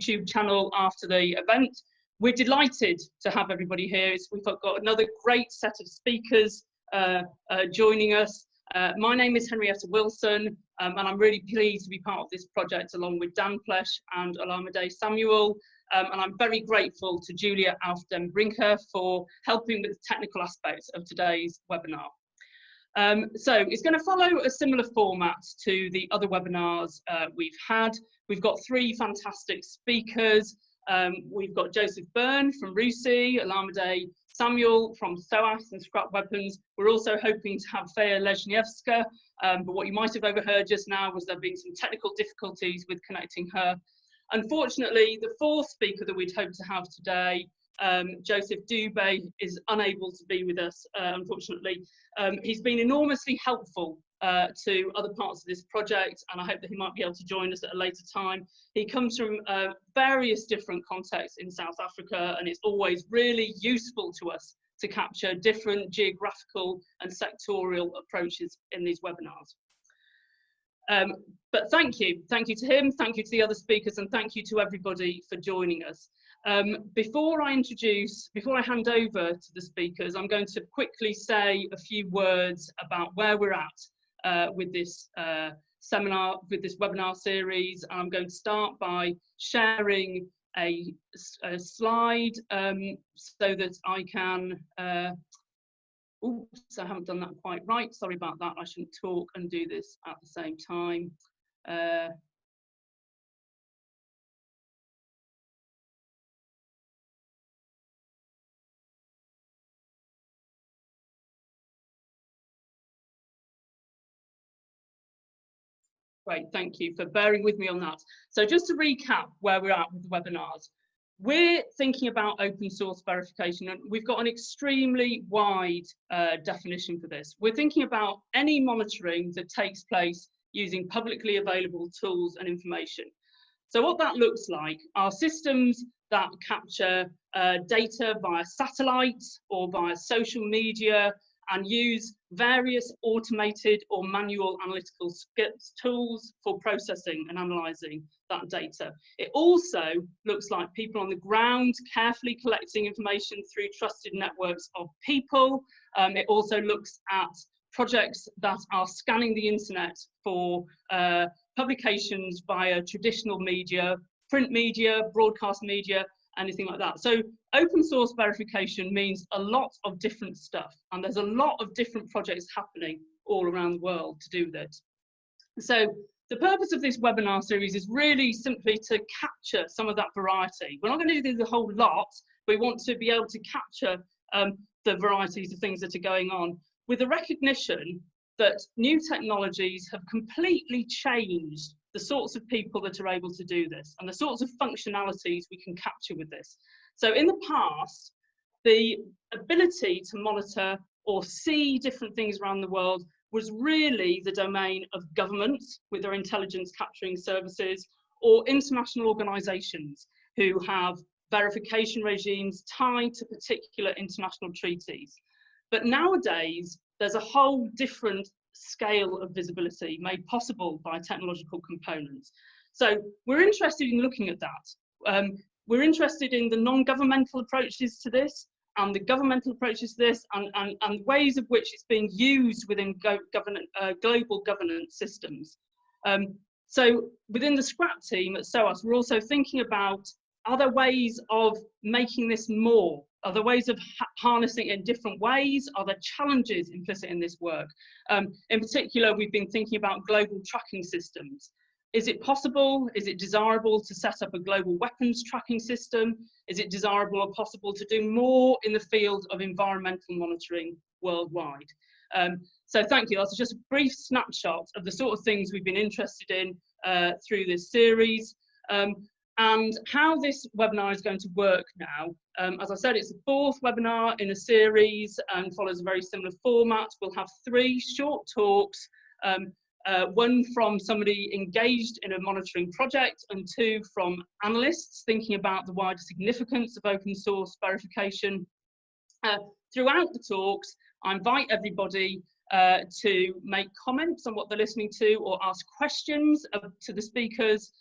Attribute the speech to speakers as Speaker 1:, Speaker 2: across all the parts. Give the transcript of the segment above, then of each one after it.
Speaker 1: YouTube channel after the event. We're delighted to have everybody here. We've got another great set of speakers joining us. My name is Henrietta Wilson, and I'm really pleased to be part of this project along with Dan Plesh and Olamide Samuel. And I'm very grateful to Julia Aufden-Brinker for helping with the technical aspects of today's webinar. So it's going to follow a similar format to the other webinars we've had. We've got three fantastic speakers. We've got Joseph Byrne from RUSI, Olamide Samuel from SOAS and Scrap Weapons. We're also hoping to have Feja Lesniewska, but what you might have overheard just now was there being some technical difficulties with connecting her. Unfortunately, the fourth speaker that we'd hoped to have today, Joseph Dube, is unable to be with us, unfortunately. He's been enormously helpful to other parts of this project, and I hope that he might be able to join us at a later time. He comes from various different contexts in South Africa, and it's always really useful to us to capture different geographical and sectorial approaches in these webinars. But thank you to him, thank you to the other speakers, and thank you to everybody for joining us. Before I hand over to the speakers, I'm going to quickly say a few words about where we're at with this seminar, with this webinar series. I'm going to start by sharing a slide so that I can, oops, I haven't done that quite right. Sorry about that. I shouldn't talk and do this at the same time. Great, thank you for bearing with me on that. So just to recap where we're at with the webinars, we're thinking about open source verification, and we've got an extremely wide definition for this. We're thinking about any monitoring that takes place using publicly available tools and information. So what that looks like are systems that capture data via satellite or via social media and use various automated or manual analytical tools for processing and analysing that data. It also looks like people on the ground carefully collecting information through trusted networks of people. It also looks at projects that are scanning the internet for publications via traditional media, print media, broadcast media, anything like that. So open source verification means a lot of different stuff, and there's a lot of different projects happening all around the world to do with it. So the purpose of this webinar series is really simply to capture some of that variety. We're not going to do the whole lot. We want to be able to capture the varieties of things that are going on, with the recognition that new technologies have completely changed the sorts of people that are able to do this and the sorts of functionalities we can capture with this. So in the past, the ability to monitor or see different things around the world was really the domain of governments with their intelligence capturing services, or international organisations who have verification regimes tied to particular international treaties. But nowadays, there's a whole different scale of visibility made possible by technological components. So we're interested in looking at that. We're interested in the non-governmental approaches to this and the governmental approaches to this, and ways of which it's being used within global governance systems. So within the Scrap team at SOAS, we're also thinking about other ways of making this more. Are there ways of harnessing it in different ways? Are there challenges implicit in this work? In particular, we've been thinking about global tracking systems. Is it possible, is it desirable to set up a global weapons tracking system? Is it desirable or possible to do more in the field of environmental monitoring worldwide? So thank you. That's just a brief snapshot of the sort of things we've been interested in through this series. And how this webinar is going to work now. As I said, it's the fourth webinar in a series and follows a very similar format. We'll have 3 short talks, one from somebody engaged in a monitoring project, and 2 from analysts thinking about the wider significance of open source verification. Throughout the talks, I invite everybody to make comments on what they're listening to or ask questions to the speakers.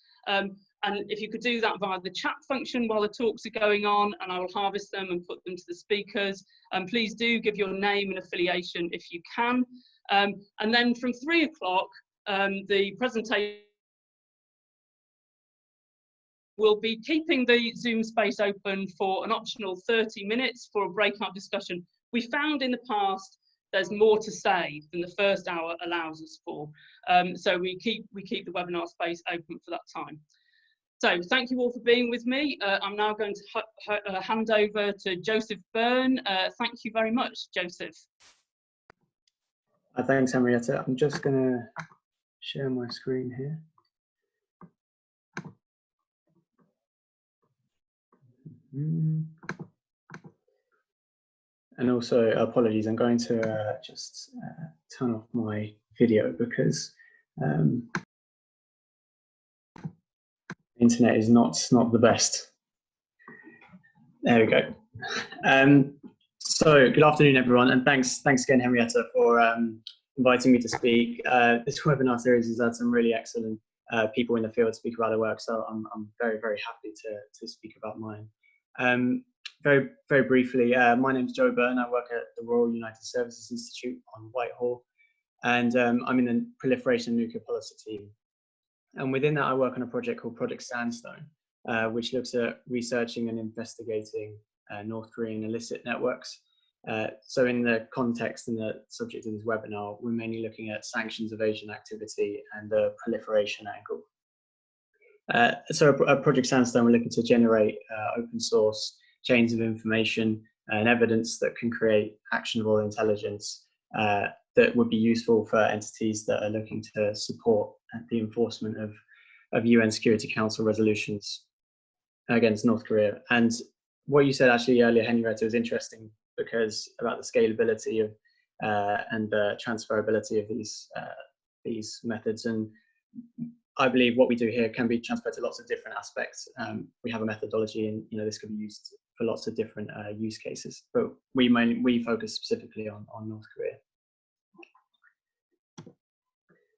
Speaker 1: And if you could do that via the chat function while the talks are going on, and I will harvest them and put them to the speakers. Please do give your name and affiliation if you can. And then from 3 o'clock, the presentation will be keeping the Zoom space open for an optional 30 minutes for a breakout discussion. We found in the past there's more to say than the first hour allows us for. So we keep the webinar space open for that time. So thank you all for being with me. I'm now going to hand over to Joseph Byrne. Thank you very much, Joseph.
Speaker 2: Thanks, Henrietta. I'm just going to share my screen here. And also, apologies, I'm going to just turn off my video because internet is not the best. There we go. So good afternoon, everyone, and thanks again, Henrietta, for inviting me to speak. This webinar series has had some really excellent people in the field speak about their work, so I'm very happy to speak about mine. Very briefly, my name is Joe Byrne. I work at the Royal United Services Institute on Whitehall, and I'm in the Proliferation and Nuclear Policy team. And within that, I work on a project called Project Sandstone, which looks at researching and investigating North Korean illicit networks. So in the context and the subject of this webinar, we're mainly looking at sanctions evasion activity and the proliferation angle. So at Project Sandstone, we're looking to generate open source chains of information and evidence that can create actionable intelligence that would be useful for entities that are looking to support the enforcement of UN Security Council resolutions against North Korea. And what you said actually earlier, Henrietta, was interesting because about the scalability of and the transferability of these methods. And I believe what we do here can be transferred to lots of different aspects. We have a methodology, and this could be used for lots of different use cases. But we focus specifically on North Korea.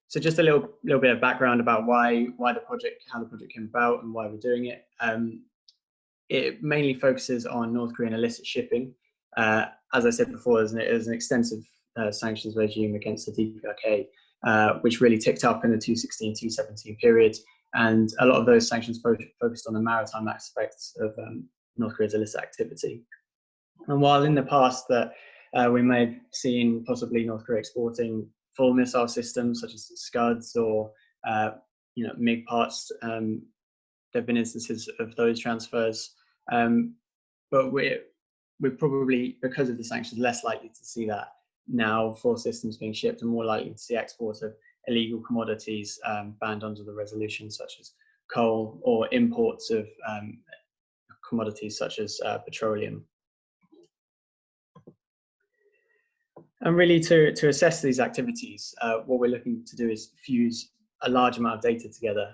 Speaker 2: So just a little bit of background about why the project, how the project came about, and why we're doing it. It mainly focuses on North Korean illicit shipping. As I said before, there's an extensive sanctions regime against the DPRK, which really ticked up in the 2016-2017 period. And a lot of those sanctions focused on the maritime aspects of North Korea's illicit activity. And while in the past that we may have seen possibly North Korea exporting full missile systems such as Scuds or MiG parts, there have been instances of those transfers, but we're probably, because of the sanctions, less likely to see that now for systems being shipped, and more likely to see exports of illegal commodities banned under the resolution, such as coal, or imports of commodities such as petroleum. And really, to assess these activities, what we're looking to do is fuse a large amount of data together.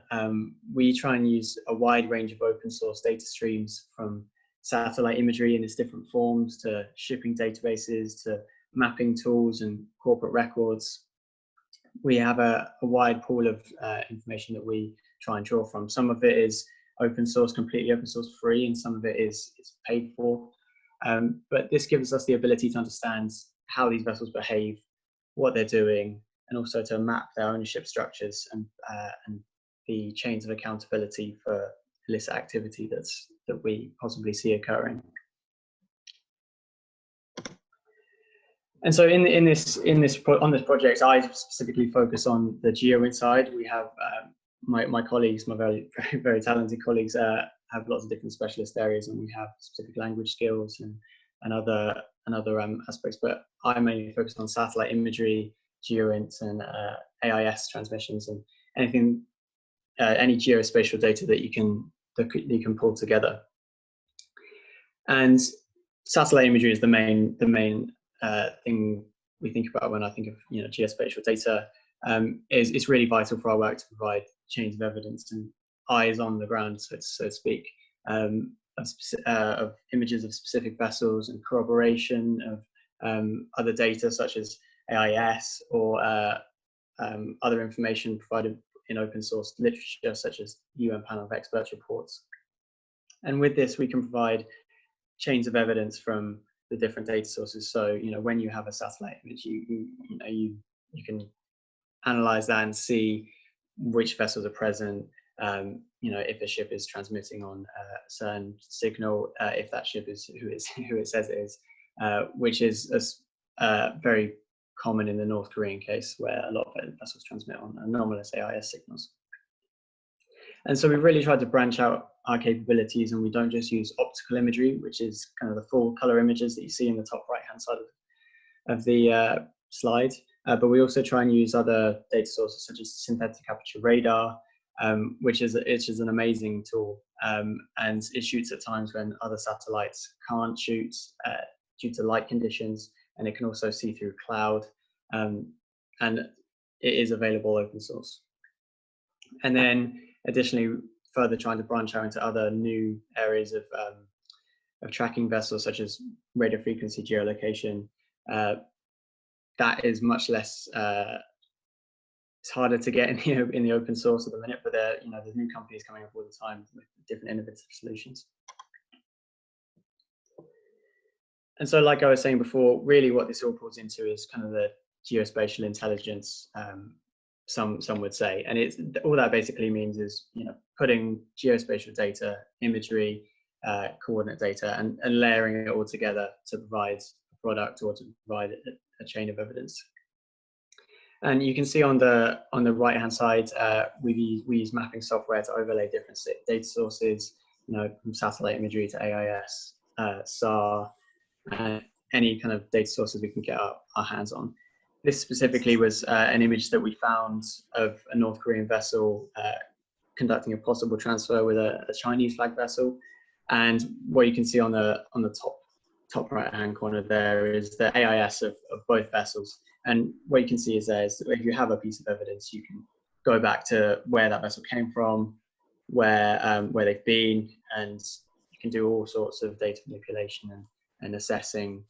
Speaker 2: We try and use a wide range of open source data streams, from satellite imagery in its different forms to shipping databases to mapping tools and corporate records. We have a wide pool of information that we try and draw from. Some of it is open source, completely open source free, and some of it is paid for. But this gives us the ability to understand how these vessels behave, what they're doing, and also to map their ownership structures and the chains of accountability for illicit activity that we possibly see occurring. And so on this project, I specifically focus on the geo side. We have my colleagues, my very talented colleagues, have lots of different specialist areas, and we have specific language skills and other aspects. But I mainly focus on satellite imagery, GeoInt, and AIS transmissions, and anything, any geospatial data that you can pull together. And satellite imagery is the main thing we think about when I think of geospatial data. It's really vital for our work to provide chains of evidence and eyes on the ground, so to speak, of images of specific vessels, and corroboration of other data such as AIS or other information provided in open source literature, such as UN Panel of Experts reports. And with this, we can provide chains of evidence from the different data sources. So, when you have a satellite image, you can analyze that and see which vessels are present. If a ship is transmitting on a certain signal, if that ship is who it says it is, which is very common in the North Korean case, where a lot of vessels transmit on anomalous AIS signals. And so we've really tried to branch out our capabilities, and we don't just use optical imagery, which is kind of the full color images that you see in the top right-hand side of the slide, but we also try and use other data sources such as synthetic aperture radar, which is an amazing tool, and it shoots at times when other satellites can't shoot due to light conditions, and it can also see through cloud, and it is available open source. And then additionally, further trying to branch out into other new areas of tracking vessels, such as radio frequency geolocation. That is much less, it's harder to get in the open source at the minute, but there's new companies coming up all the time with different innovative solutions. And so, like I was saying before, really what this all pulls into is kind of the geospatial intelligence, some would say, and it's all that basically means is putting geospatial data, imagery, coordinate data, and layering it all together to provide a product or to provide a chain of evidence. And you can see on the right hand side, we use mapping software to overlay different data sources, from satellite imagery to AIS, SAR, any kind of data sources we can get our hands on. This specifically was an image that we found of a North Korean vessel conducting a possible transfer with a Chinese flag vessel. And what you can see on the top right hand corner there is the AIS of both vessels. And what you can see is if you have a piece of evidence, you can go back to where that vessel came from, where they've been, and you can do all sorts of data manipulation and assessing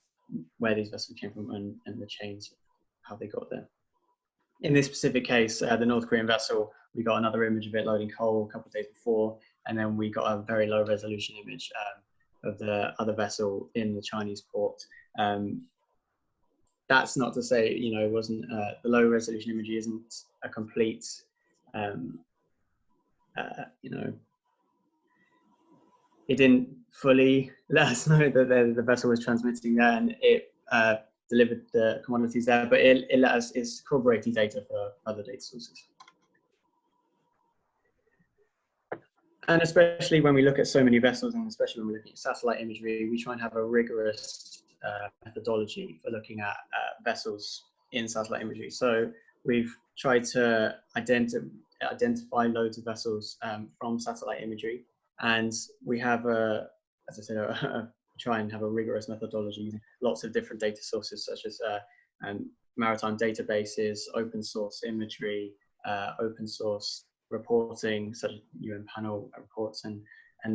Speaker 2: where these vessels came from and the chains, how they got there. In this specific case, the North Korean vessel, we got another image of it loading coal a couple of days before, and then we got a very low resolution image of the other vessel in the Chinese port. That's not to say, it wasn't, the low resolution imagery isn't a complete, it didn't fully let us know that the vessel was transmitting there, and it delivered the commodities there, but it's corroborating data for other data sources. And especially when we look at so many vessels, and especially when we're looking at satellite imagery, we try and have a rigorous methodology for looking at vessels in satellite imagery. So we've tried to identify loads of vessels from satellite imagery, and we have as I said, try and have a rigorous methodology using lots of different data sources, such as maritime databases, open source imagery, open source reporting, such as UN panel reports, and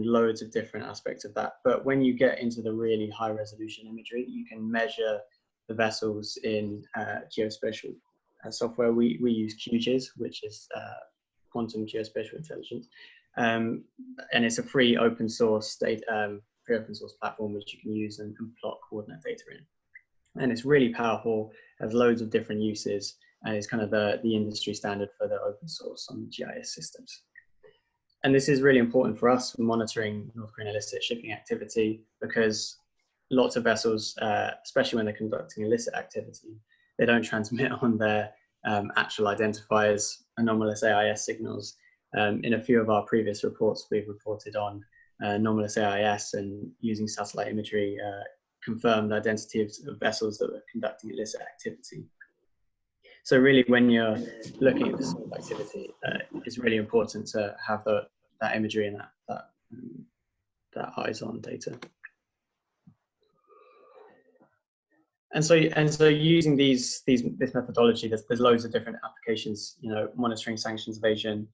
Speaker 2: loads of different aspects of that. But when you get into the really high resolution imagery, you can measure the vessels in geospatial software. We use QGIS, which is Quantum Geospatial Intelligence, and it's a free open source platform which you can use and plot coordinate data in. And it's really powerful, has loads of different uses, and it's kind of the industry standard for the open source on GIS systems. And this is really important for us for monitoring North Korean illicit shipping activity, because lots of vessels, especially when they're conducting illicit activity, they don't transmit on their actual identifiers, anomalous AIS signals. In a few of our previous reports, we've reported on anomalous AIS, and using satellite imagery, confirmed identity of vessels that were conducting illicit activity. So really, when you're looking at this sort of activity, it's really important to have that imagery and that eyes-on data. And so using this methodology, there's loads of different applications. Monitoring sanctions evasion,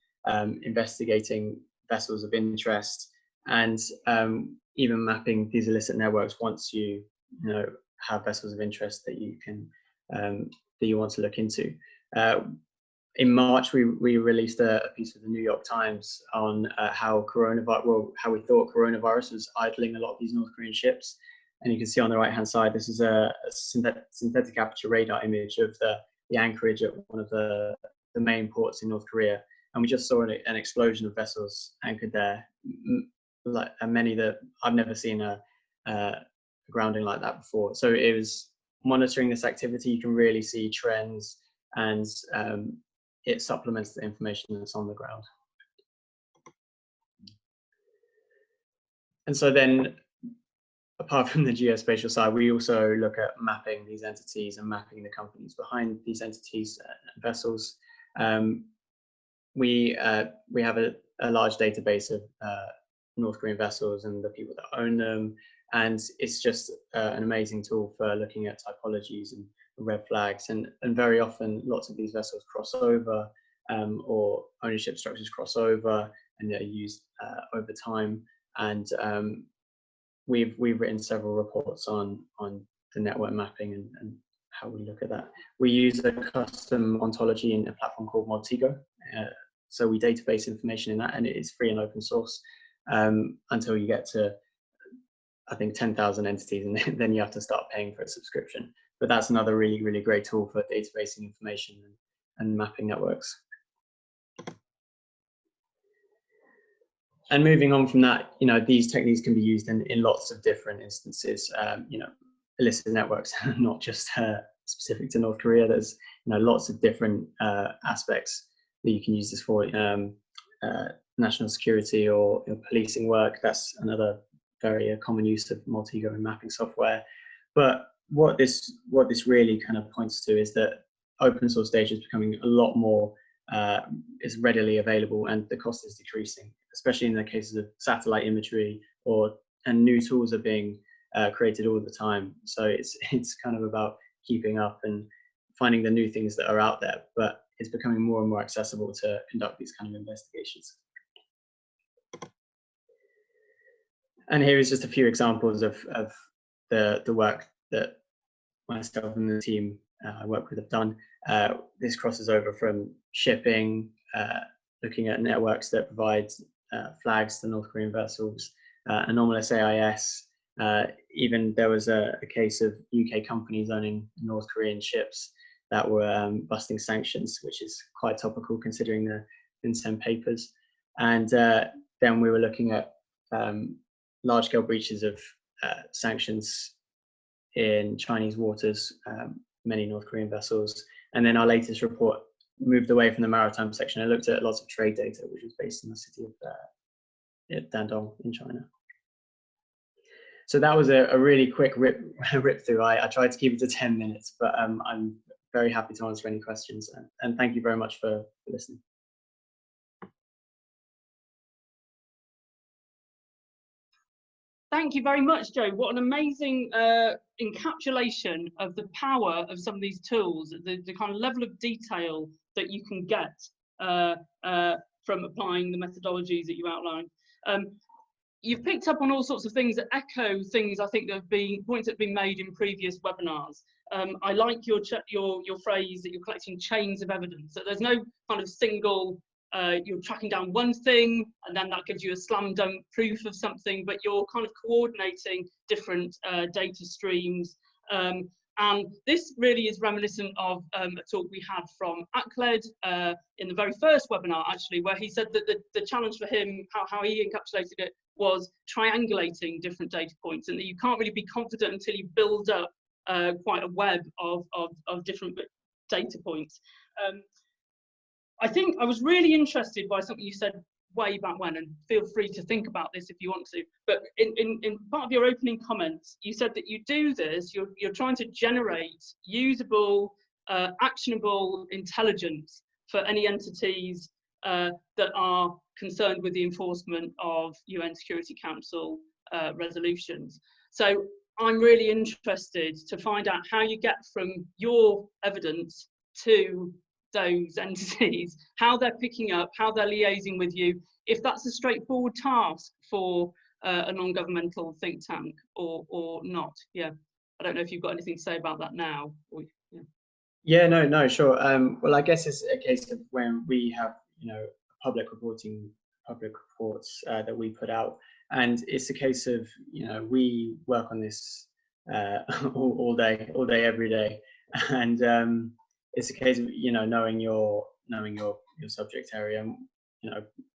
Speaker 2: investigating vessels of interest, and even mapping these illicit networks once you have vessels of interest that you can that you want to look into. in March, we released a piece of the New York Times on how we thought coronavirus was idling a lot of these North Korean ships. And you can see on the right-hand side, this is a synthetic aperture radar image of the anchorage at one of the main ports in North Korea. And we just saw an explosion of vessels anchored there, like many that I've never seen a grounding like that before. So it was monitoring this activity. You can really see trends, and it supplements the information that's on the ground. And so then, apart from the geospatial side, we also look at mapping these entities and mapping the companies behind these entities and vessels. We have a large database of North Korean vessels and the people that own them, and it's just an amazing tool for looking at typologies and red flags, and very often lots of these vessels cross over, or ownership structures cross over, and they're used over time. And we've written several reports on the network mapping and how we look at that. We use a custom ontology in a platform called Opcw. So we database information in that, and it is free and open source until you get to, I think, 10,000 entities, and then you have to start paying for a subscription. But that's another really, really great tool for databasing information and mapping networks. And moving on from that, these techniques can be used in lots of different instances. Illicit networks are not just specific to North Korea. There's lots of different aspects that you can use this for. National security or policing work. That's another very common use of Opcw and mapping software. But what this really kind of points to is that open source data is becoming a lot more is readily available, and the cost is decreasing, especially in the cases of satellite imagery, and new tools are being created all the time. So it's kind of about keeping up and finding the new things that are out there, but it's becoming more and more accessible to conduct these kind of investigations. And here is just a few examples of the work that myself and the team I work with have done. This crosses over from shipping, looking at networks that provide flags to North Korean vessels, anomalous AIS. Even there was a case of UK companies owning North Korean ships that were busting sanctions, which is quite topical considering the FinCEN papers. And then we were looking at large-scale breaches of sanctions in Chinese waters, many North Korean vessels. And then our latest report moved away from the maritime section and looked at lots of trade data, which was based in the city of Dandong in China. So that was a really quick rip through. I tried to keep it to 10 minutes, but I'm very happy to answer any questions. And thank you very much for listening.
Speaker 1: Thank you very much, Joe. What an amazing encapsulation of the power of some of these tools, the kind of level of detail that you can get from applying the methodologies that you outlined. You've picked up on all sorts of things that echo things I think that have been points that have been made in previous webinars. I like your phrase that you're collecting chains of evidence, that there's no kind of single you're tracking down one thing and then that gives you a slam dunk proof of something, but you're kind of coordinating different data streams. And this really is reminiscent of a talk we had from Acled in the very first webinar, actually, where he said that the challenge for him, how he encapsulated it, was triangulating different data points, and that you can't really be confident until you build up quite a web of different data points. I think I was really interested by something you said way back when, and feel free to think about this if you want to, but in part of your opening comments, you said that you do this, you're trying to generate usable, actionable intelligence for any entities that are concerned with the enforcement of UN Security Council resolutions. So I'm really interested to find out how you get from your evidence to those entities, how they're picking up, how they're liaising with you, if that's a straightforward task for a non-governmental think tank or not. Yeah, I don't know if you've got anything to say about that now. Or, yeah.
Speaker 2: Yeah, no, sure. Well, I guess it's a case of when we have, public reports that we put out, and it's a case of, we work on this all day, every day, and it's a case of, knowing your subject area. And,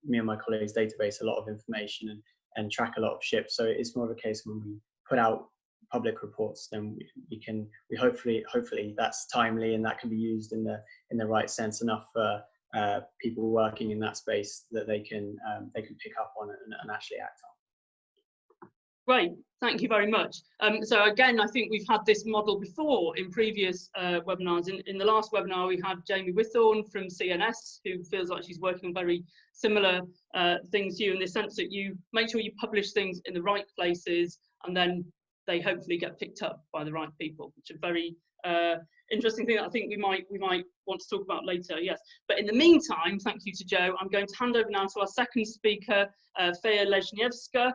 Speaker 2: me and my colleagues database a lot of information and track a lot of ships. So it's more of a case when we put out public reports, then we hopefully that's timely and that can be used in the right sense enough for people working in that space that they can pick up on it and actually act on.
Speaker 1: Great, thank you very much. So again, I think we've had this model before in previous webinars. In the last webinar, we had Jamie Withorn from CNS, who feels like she's working on very similar things to you, in the sense that you make sure you publish things in the right places, and then they hopefully get picked up by the right people, which is a very interesting thing that I think we might want to talk about later. Yes, but in the meantime, thank you to Joe. I'm going to hand over now to our second speaker, Feja Lesniewska,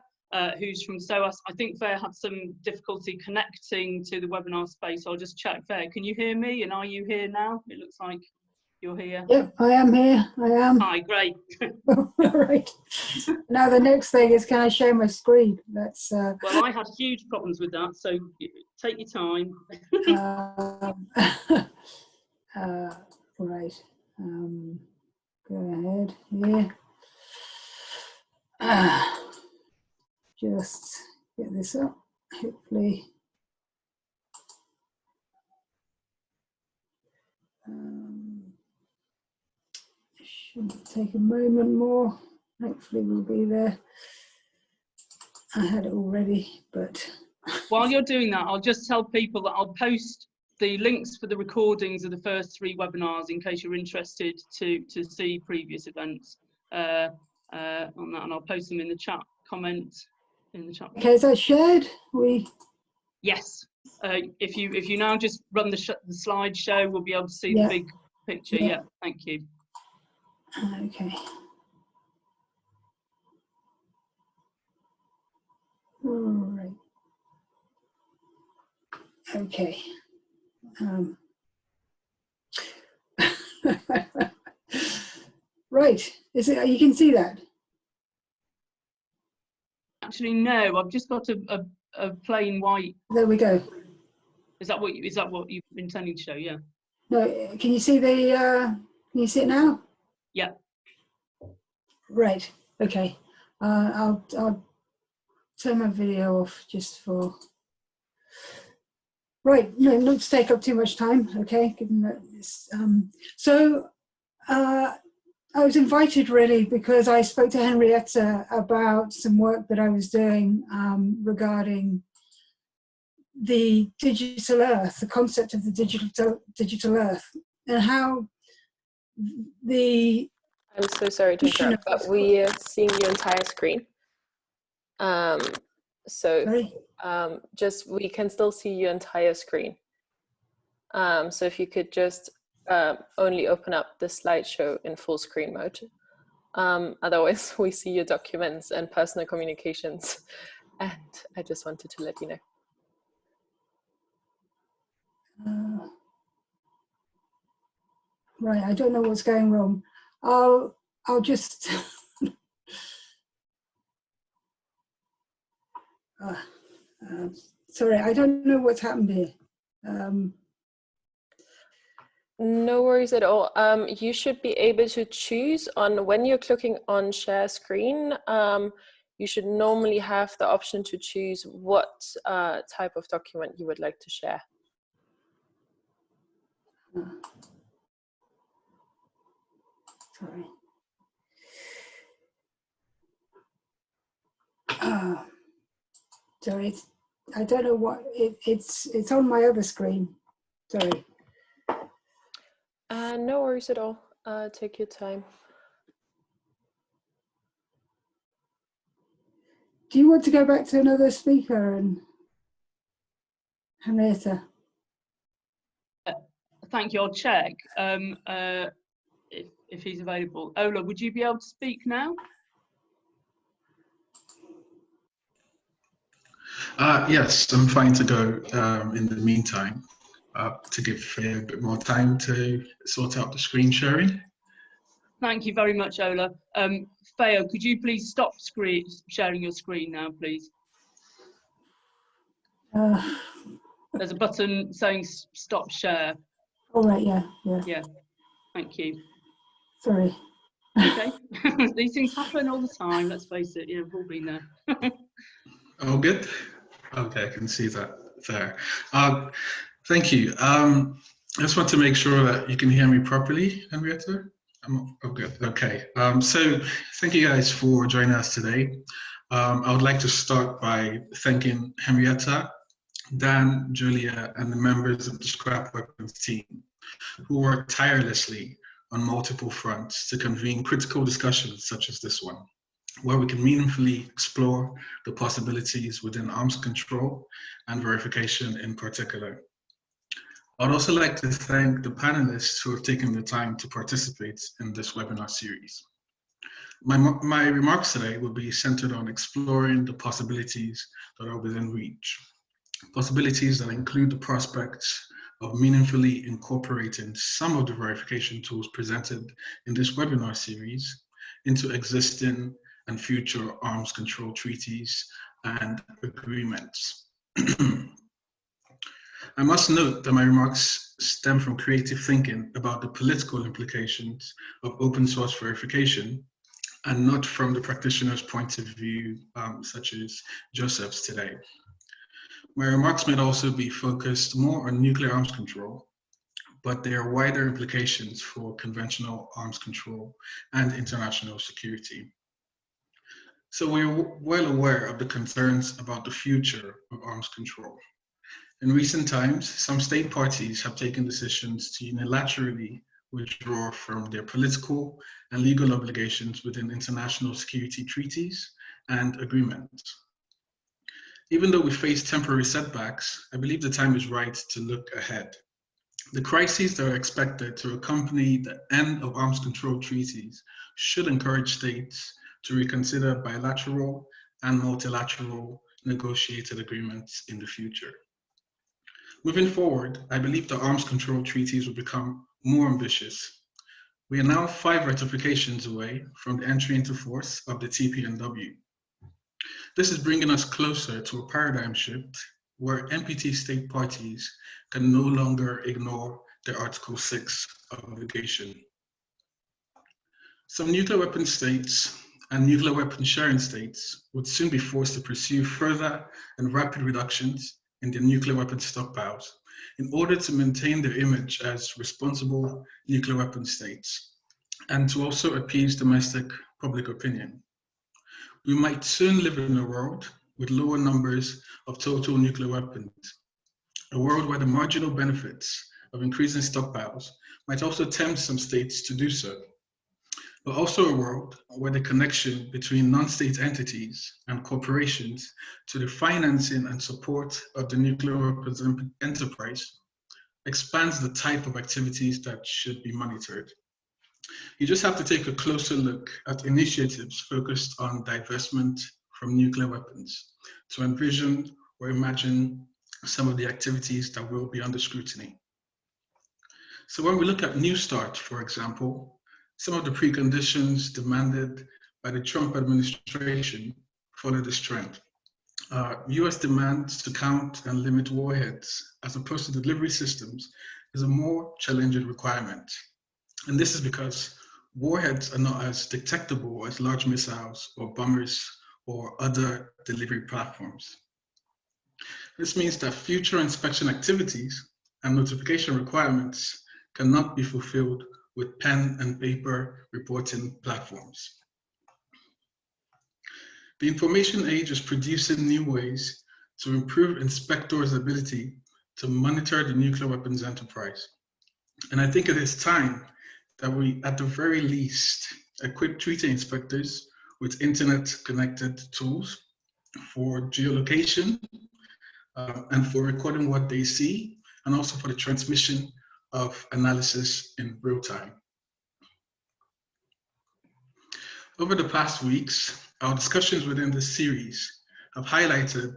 Speaker 1: who's from SOAS. I think Feja had some difficulty connecting to the webinar space. So I'll just check. Feja, can you hear me? And are you here now? It looks like you're here.
Speaker 3: Yep, I am here. I am.
Speaker 1: Hi, great.
Speaker 3: All right. Now the next thing is, can I share my screen? That's.
Speaker 1: Well, I had huge problems with that, so take your time.
Speaker 3: Right. Go ahead. Yeah. Just get this up. Hopefully. Should take a moment more. Hopefully we'll be there. I had it already, but...
Speaker 1: While you're doing that, I'll just tell people that I'll post the links for the recordings of the first 3 webinars in case you're interested to see previous events on that, and I'll post them in the chat comment in the chat.
Speaker 3: Okay, is that shared?
Speaker 1: Yes. If you now just run the slideshow, we'll be able to see the big picture. Yeah, thank you.
Speaker 3: Okay. All right. Okay. Right. Is it? You can see that?
Speaker 1: Actually, no. I've just got a plain white.
Speaker 3: There we go.
Speaker 1: Is that what you're intending to show? Yeah.
Speaker 3: No. Can you see the? Can you see it now?
Speaker 1: Yeah.
Speaker 3: Right. Okay. I'll turn my video off just for. Right. No, not to take up too much time. Okay. Given that this, so I was invited really because I spoke to Henrietta about some work that I was doing regarding the digital Earth, the concept of the digital Earth, and how the.
Speaker 4: I'm so sorry to interrupt, but we are seeing your entire screen. Just we can still see your entire screen. So if you could just only open up the slideshow in full screen mode. Otherwise, we see your documents and personal communications. And I just wanted to let you know.
Speaker 3: Right, I don't know what's going wrong. I'll just. Sorry, I don't know what's happened here.
Speaker 4: No worries at all. You should be able to choose on when you're clicking on share screen. You should normally have the option to choose what type of document you would like to share.
Speaker 3: Sorry. Sorry, I don't know what it's on my other screen. Sorry.
Speaker 4: No worries at all. Take your time.
Speaker 3: Do you want to go back to another speaker and Henrietta?
Speaker 1: Thank you. I'll check if he's available. Ola, would you be able to speak now?
Speaker 5: Yes, I'm fine to go in the meantime. to give Feja a bit more time to sort out the screen sharing.
Speaker 1: Thank you very much, Ola. Feja, could you please stop sharing your screen now, please? There's a button saying stop share.
Speaker 3: All right, yeah.
Speaker 1: Yeah, thank you.
Speaker 3: Sorry.
Speaker 1: Okay, these things happen all the time, let's face it, yeah, we've all been there.
Speaker 5: All good? Okay, I can see that there. Thank you. I just want to make sure that you can hear me properly, Henrietta. Oh, good. Okay. So thank you guys for joining us today. I would like to start by thanking Henrietta, Dan, Julia, and the members of the Scrap Weapons team who worked tirelessly on multiple fronts to convene critical discussions such as this one, where we can meaningfully explore the possibilities within arms control and verification in particular. I'd also like to thank the panelists who have taken the time to participate in this webinar series. My remarks today will be centered on exploring the possibilities that are within reach, possibilities that include the prospects of meaningfully incorporating some of the verification tools presented in this webinar series into existing and future arms control treaties and agreements. I must note that my remarks stem from creative thinking about the political implications of open source verification and not from the practitioner's point of view, such as Joseph's today. My remarks might also be focused more on nuclear arms control, but there are wider implications for conventional arms control and international security. So we're well aware of the concerns about the future of arms control. In recent times, some state parties have taken decisions to unilaterally withdraw from their political and legal obligations within international security treaties and agreements. Even though we face temporary setbacks, I believe the time is right to look ahead. The crises that are expected to accompany the end of arms control treaties should encourage states to reconsider bilateral and multilateral negotiated agreements in the future. Moving forward, I believe the arms control treaties will become more ambitious. We are now 5 ratifications away from the entry into force of the TPNW. This is bringing us closer to a paradigm shift where NPT state parties can no longer ignore their Article 6 obligation. Some nuclear weapon states and nuclear weapon sharing states would soon be forced to pursue further and rapid reductions in their nuclear weapon stockpiles in order to maintain their image as responsible nuclear weapon states and to also appease domestic public opinion. We might soon live in a world with lower numbers of total nuclear weapons, a world where the marginal benefits of increasing stockpiles might also tempt some states to do so, but also a world where the connection between non-state entities and corporations to the financing and support of the nuclear weapons enterprise expands the type of activities that should be monitored. You just have to take a closer look at initiatives focused on divestment from nuclear weapons to envision or imagine some of the activities that will be under scrutiny. So when we look at New START, for example, some of the preconditions demanded by the Trump administration follow this trend. US demands to count and limit warheads as opposed to delivery systems is a more challenging requirement. And this is because warheads are not as detectable as large missiles or bombers or other delivery platforms. This means that future inspection activities and notification requirements cannot be fulfilled with pen and paper reporting platforms. The information age is producing new ways to improve inspectors' ability to monitor the nuclear weapons enterprise. And I think it is time that we, at the very least, equip treaty inspectors with internet-connected tools for geolocation and for recording what they see, and also for the transmission of analysis in real time. Over the past weeks, our discussions within this series have highlighted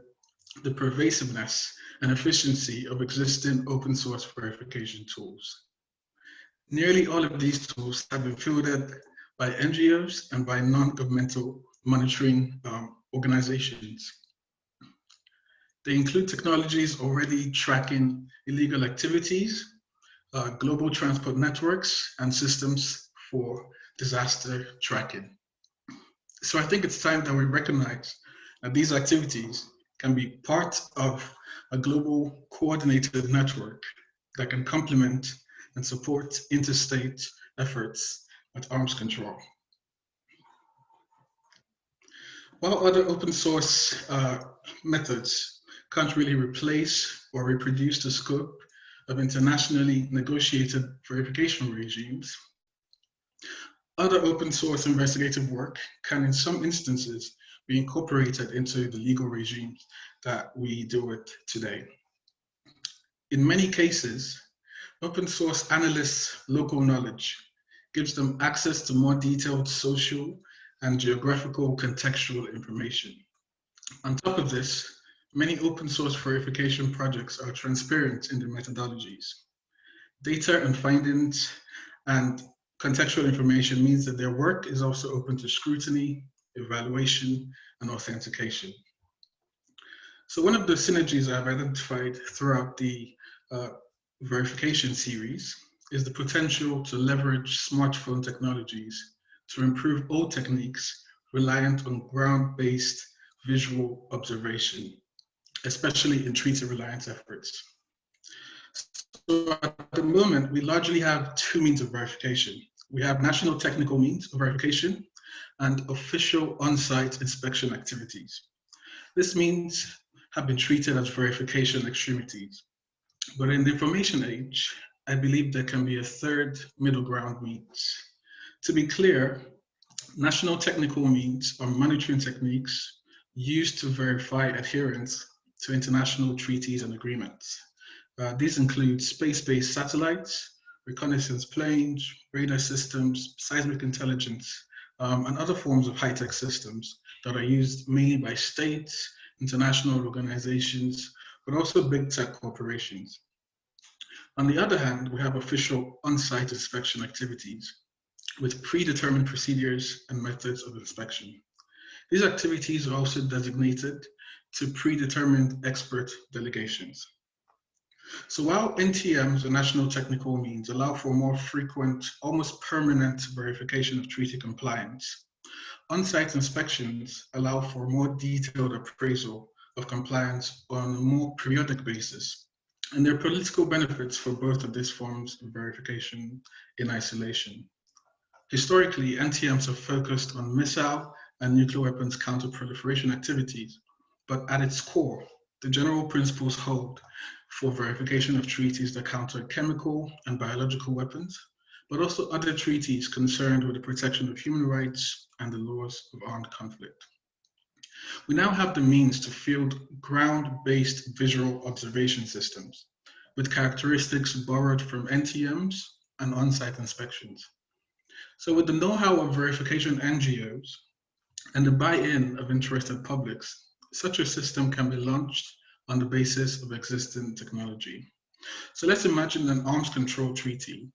Speaker 5: the pervasiveness and efficiency of existing open source verification tools. Nearly all of these tools have been fielded by NGOs and by non-governmental monitoring organizations. They include technologies already tracking illegal activities, global transport networks, and systems for disaster tracking. So I think it's time that we recognize that these activities can be part of a global coordinated network that can complement and support interstate efforts at arms control. While other open source methods can't really replace or reproduce the scope of internationally negotiated verification regimes, other open source investigative work can in some instances be incorporated into the legal regimes that we deal with today. In many cases, open source analysts' local knowledge gives them access to more detailed social and geographical contextual information. On top of this, many open source verification projects are transparent in their methodologies. Data and findings and contextual information means that their work is also open to scrutiny, evaluation, and authentication. So one of the synergies I've identified throughout the verification series is the potential to leverage smartphone technologies to improve old techniques reliant on ground-based visual observation, especially in treaty reliance efforts. So at the moment, we largely have two means of verification. We have national technical means of verification and official on-site inspection activities. This means have been treated as verification extremities. But in the information age, I believe there can be a third middle ground means. To be clear, national technical means are monitoring techniques used to verify adherence to international treaties and agreements. These include space-based satellites, reconnaissance planes, radar systems, seismic intelligence, and other forms of high-tech systems that are used mainly by states, international organizations, but also big tech corporations. On the other hand, we have official on-site inspection activities with predetermined procedures and methods of inspection. These activities are also designated to predetermined expert delegations. So while NTMs, or national technical means, allow for more frequent, almost permanent verification of treaty compliance, on-site inspections allow for more detailed appraisal of compliance on a more periodic basis. And there are political benefits for both of these forms of verification in isolation. Historically, NTMs have focused on missile and nuclear weapons counter-proliferation activities, but at its core, the general principles hold for verification of treaties that counter chemical and biological weapons, but also other treaties concerned with the protection of human rights and the laws of armed conflict. We now have the means to field ground-based visual observation systems with characteristics borrowed from NTMs and on-site inspections. So with the know-how of verification NGOs and the buy-in of interested publics, such a system can be launched on the basis of existing technology. So let's imagine an arms control treaty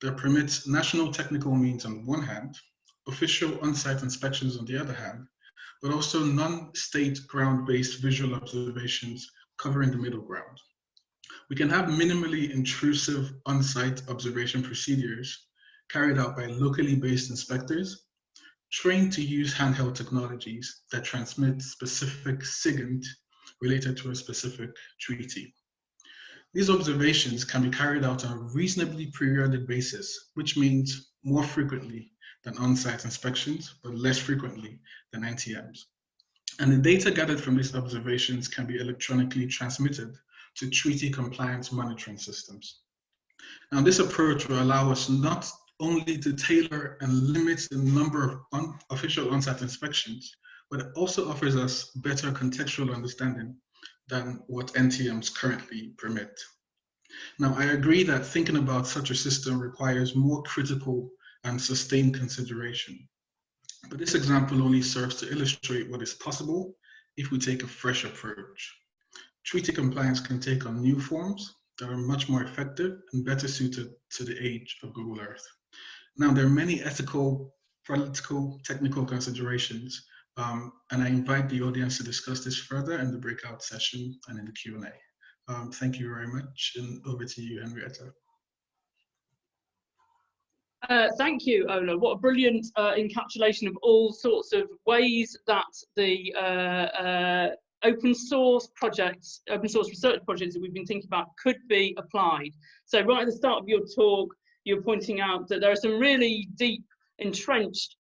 Speaker 5: that permits national technical means on one hand, official on-site inspections on the other hand, but also non-state ground-based visual observations covering the middle ground. We can have minimally intrusive on-site observation procedures carried out by locally based inspectors, trained to use handheld technologies that transmit specific SIGINT related to a specific treaty. These observations can be carried out on a reasonably periodic basis, which means more frequently than on-site inspections, but less frequently than NTMs. And the data gathered from these observations can be electronically transmitted to treaty compliance monitoring systems. Now, this approach will allow us not only to tailor and limit the number of official on-site inspections, but it also offers us better contextual understanding than what NTMs currently permit. Now, I agree that thinking about such a system requires more critical and sustained consideration. But this example only serves to illustrate what is possible if we take a fresh approach. treaty compliance can take on new forms that are much more effective and better suited to the age of Google Earth. Now, there are many ethical, political, technical considerations, and I invite the audience to discuss this further in the breakout session and in the Q&A. Thank you very much, and over to you, Henrietta.
Speaker 1: Thank you, Ola. What a brilliant encapsulation of all sorts of ways that the open source projects, open source research projects that we've been thinking about could be applied. So right at the start of your talk, you're pointing out that there are some really deep, entrenched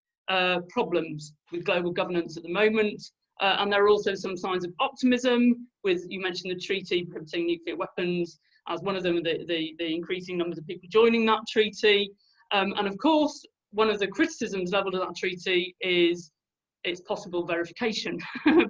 Speaker 1: problems with global governance at the moment. And there are also some signs of optimism with, you mentioned the treaty prohibiting nuclear weapons as one of them, the increasing numbers of people joining that treaty. And of course, one of the criticisms leveled at that treaty is its possible verification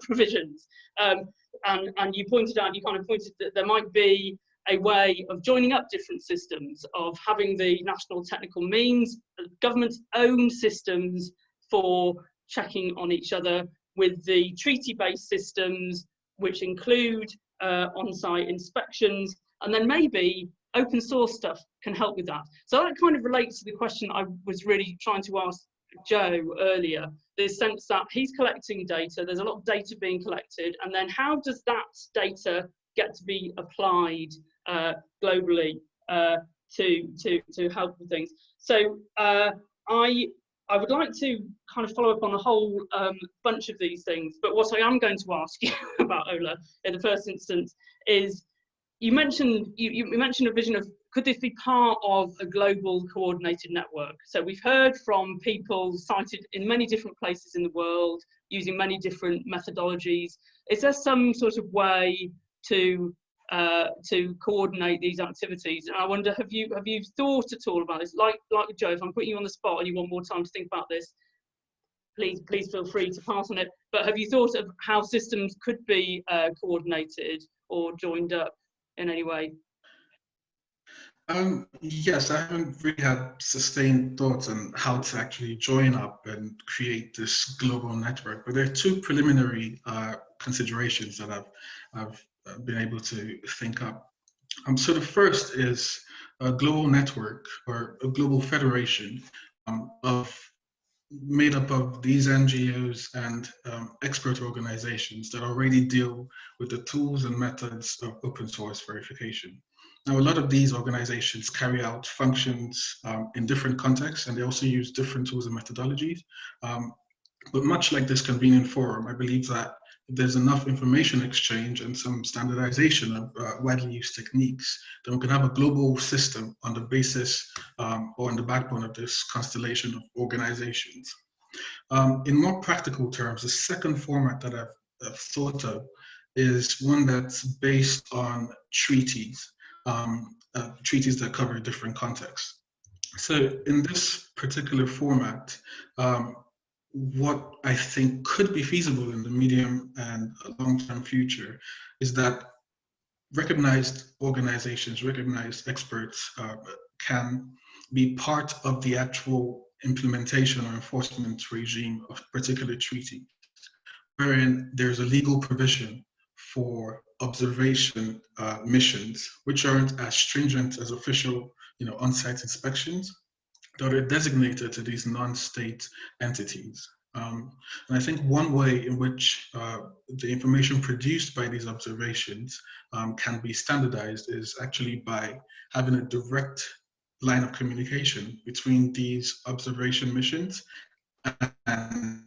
Speaker 1: provisions. And you pointed out, you kind of pointed that there might be a way of joining up different systems, of having the national technical means, government's own systems for checking on each other with the treaty-based systems, which include on-site inspections, and then maybe open source stuff can help with that. So that kind of relates to the question I was really trying to ask Joe earlier, the sense that he's collecting data, there's a lot of data being collected, and then how does that data get to be applied globally to help with things? So I would like to kind of follow up on a whole bunch of these things, but what I am going to ask you about, Ola, in the first instance, is you mentioned a vision of, could this be part of a global coordinated network? So we've heard from people cited in many different places in the world, using many different methodologies. Is there some sort of way to coordinate these activities? And I wonder, have you thought at all about this? Like Joe, if I'm putting you on the spot and you want more time to think about this, please feel free to pass on it. But have you thought of how systems could be coordinated or joined up in any way?
Speaker 5: Yes, I haven't really had sustained thoughts on how to actually join up and create this global network, but there are two preliminary considerations that I've been able to think up. So the first is a global network or a global federation made up of these NGOs and expert organizations that already deal with the tools and methods of open source verification. Now, a lot of these organizations carry out functions in different contexts, and they also use different tools and methodologies. But much like this convenient forum, I believe that if there's enough information exchange and some standardization of widely used techniques, then we can have a global system on the basis or on the backbone of this constellation of organizations. In more practical terms, the second format that I've thought of is one that's based on treaties. Treaties that cover different contexts. So in this particular format, what I think could be feasible in the medium and long-term future is that recognized organizations, recognized experts can be part of the actual implementation or enforcement regime of a particular treaty, wherein there's a legal provision for observation missions, which aren't as stringent as official, on-site inspections, that are designated to these non-state entities. And I think one way in which the information produced by these observations can be standardized is actually by having a direct line of communication between these observation missions and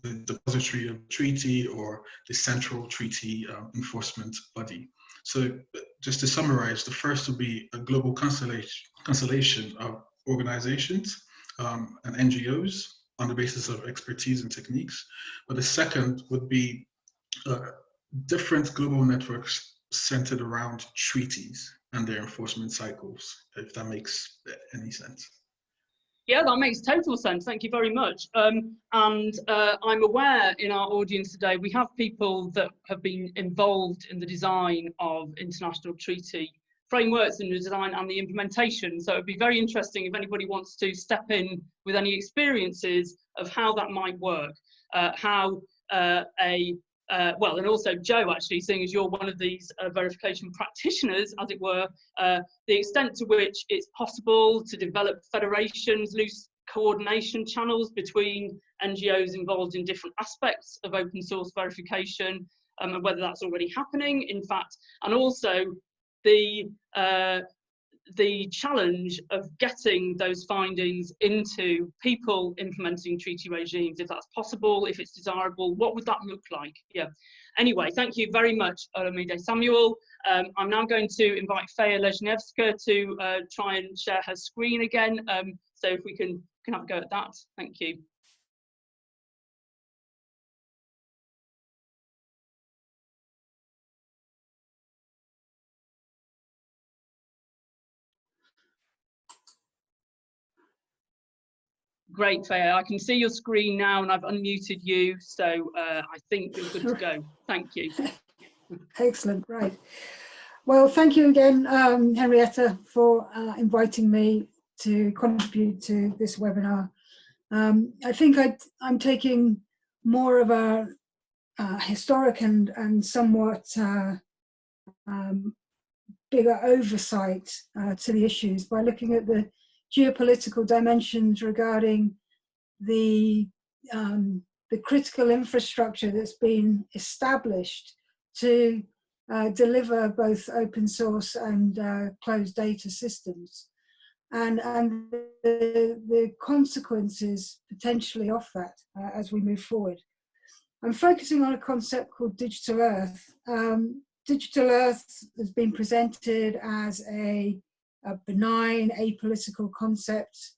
Speaker 5: the depository of treaty or the central treaty enforcement body. So just to summarize, the first would be a global constellation of organizations and NGOs on the basis of expertise and techniques. But the second would be different global networks centered around treaties and their enforcement cycles, if that makes any sense.
Speaker 1: Yeah, that makes total sense. Thank you very much. I'm aware in our audience today, we have people that have been involved in the design of international treaty frameworks and the design and the implementation. So it'd be very interesting if anybody wants to step in with any experiences of how that might work, how a well, and also Joe, actually, seeing as you're one of these verification practitioners, as it were, the extent to which it's possible to develop federations, loose coordination channels between NGOs involved in different aspects of open source verification, and whether that's already happening, in fact, and also the challenge of getting those findings into people implementing treaty regimes, if that's possible, if it's desirable, what would that look like? Yeah. Anyway, thank you very much, Olamide Samuel. I'm now going to invite Feja Lesniewska to try and share her screen again. So if we can have a go at that. Thank you. Great, Feja. I can see your screen now and I've unmuted you, so I think you're good to go. Thank you.
Speaker 3: Excellent, right. Well, thank you again, Henrietta, for inviting me to contribute to this webinar. I think I'm taking more of a historic and somewhat bigger oversight to the issues by looking at the geopolitical dimensions regarding the critical infrastructure that's been established to deliver both open source and closed data systems, and the consequences potentially of that as we move forward. I'm focusing on a concept called Digital Earth. Digital Earth has been presented as a benign, apolitical concept,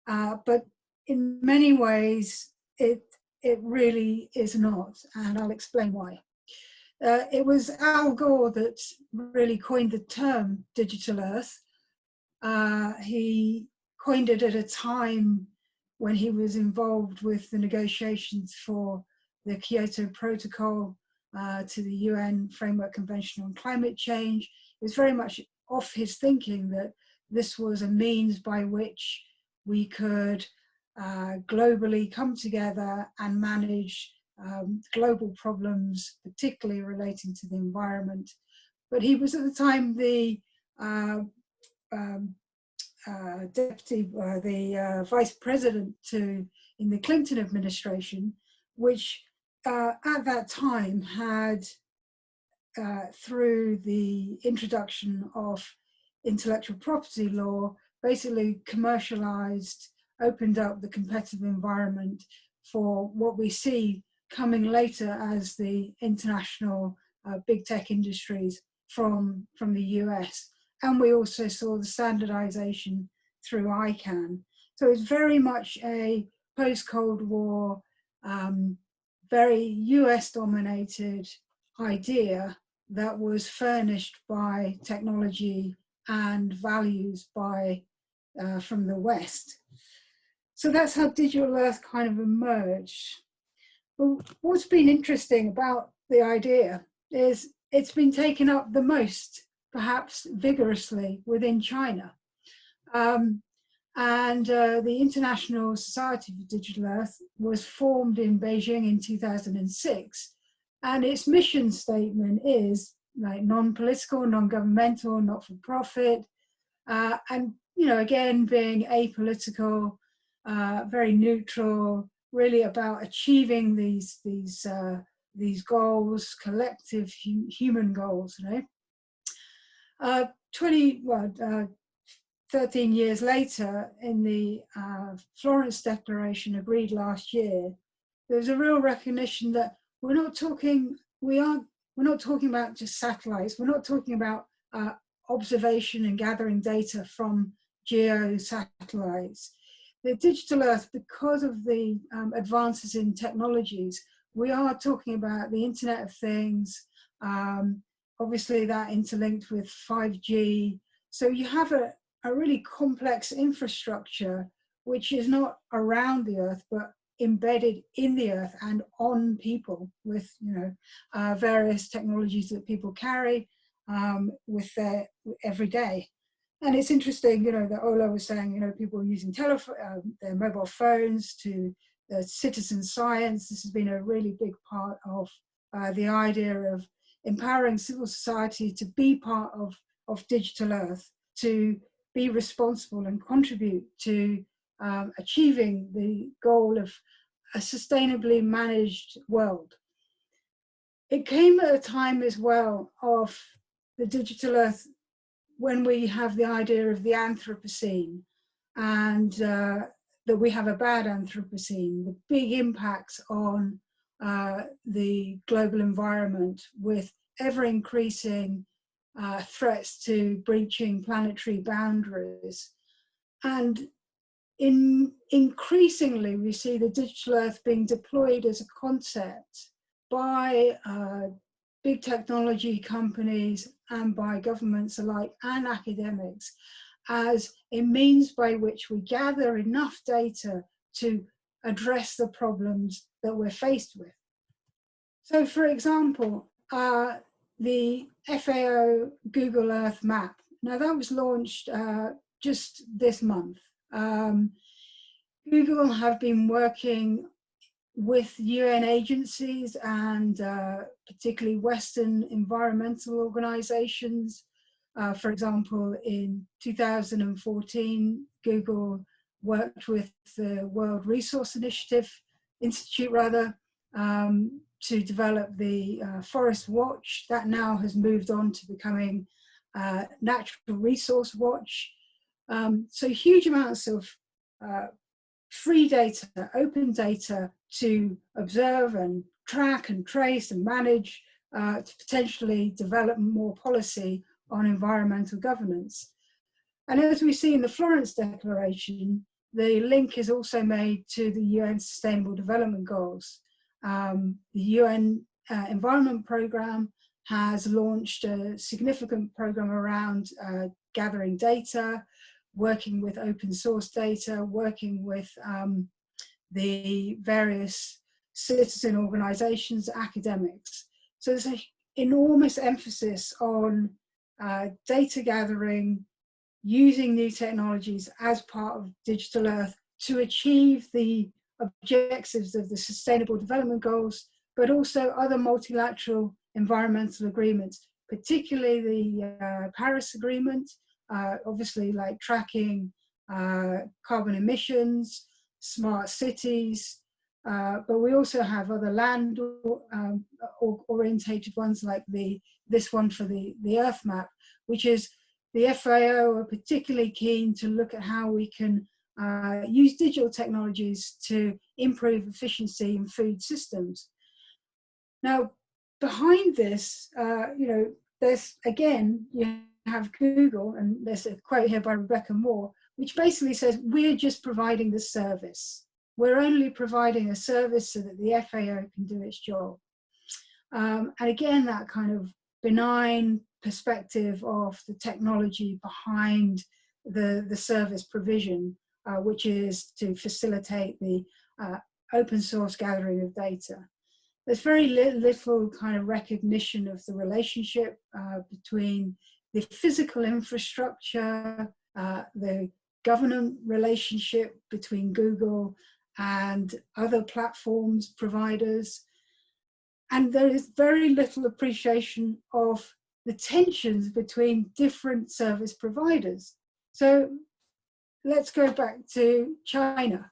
Speaker 3: but in many ways it really is not, and I'll explain why. It was Al Gore that really coined the term Digital Earth. He coined it at a time when he was involved with the negotiations for the Kyoto Protocol to the UN Framework Convention on Climate Change. It was very much off his thinking that this was a means by which we could globally come together and manage global problems, particularly relating to the environment. But he was at the time the vice president in the Clinton administration, which at that time had, through the introduction of intellectual property law, basically commercialized, opened up the competitive environment for what we see coming later as the international big tech industries from the US. And we also saw the standardization through ICANN. So it's very much a post-Cold War, very US dominated idea that was furnished by technology and values by from the West. So that's how Digital Earth kind of emerged. But what's been interesting about the idea is it's been taken up the most, perhaps vigorously, within China. The International Society for Digital Earth was formed in Beijing in 2006. And its mission statement is like non-political, non-governmental, not-for-profit, and again being apolitical, very neutral, really about achieving these goals, collective human goals. 13 years later, in the Florence Declaration agreed last year, there's a real recognition that we're not talking about just satellites. We're not talking about observation and gathering data from geo satellites. The Digital Earth, because of the advances in technologies, we are talking about the Internet of Things, obviously that interlinked with 5G. So you have a really complex infrastructure which is not around the Earth, but embedded in the Earth and on people with various technologies that people carry with their every day. And it's interesting, that Ola was saying, people are using their mobile phones to citizen science. This has been a really big part of the idea of empowering civil society to be part of Digital Earth, to be responsible and contribute to achieving the goal of a sustainably managed world. It came at a time as well of the Digital Earth when we have the idea of the Anthropocene, and that we have a bad Anthropocene, the big impacts on the global environment with ever increasing threats to breaching planetary boundaries. And increasingly, we see the Digital Earth being deployed as a concept by big technology companies and by governments alike and academics as a means by which we gather enough data to address the problems that we're faced with. So, for example, the FAO Google Earth map. Now, that was launched just this month. Google have been working with UN agencies and particularly Western environmental organizations. For example, in 2014, Google worked with the World Resource Institute to develop the Forest Watch. That now has moved on to becoming Natural Resource Watch. So huge amounts of free data, open data to observe and track and trace and manage to potentially develop more policy on environmental governance. And as we see in the Florence Declaration, the link is also made to the UN Sustainable Development Goals. The UN Environment Programme has launched a significant program around gathering data, working with open source data, working with the various citizen organizations, academics. So there's an enormous emphasis on data gathering, using new technologies as part of Digital Earth to achieve the objectives of the Sustainable Development Goals, but also other multilateral environmental agreements, particularly the Paris Agreement, obviously like tracking carbon emissions, smart cities, but we also have other land orientated ones like this one for the Earth map, which is the FAO are particularly keen to look at how we can use digital technologies to improve efficiency in food systems. Now, behind this, there's, again, you have Google, and there's a quote here by Rebecca Moore, which basically says, we're just providing the service. We're only providing a service so that the FAO can do its job. And again, that kind of benign perspective of the technology behind the service provision, which is to facilitate the open source gathering of data. There's very little kind of recognition of the relationship between the physical infrastructure, the governance relationship between Google and other platforms providers. And there is very little appreciation of the tensions between different service providers. So let's go back to China.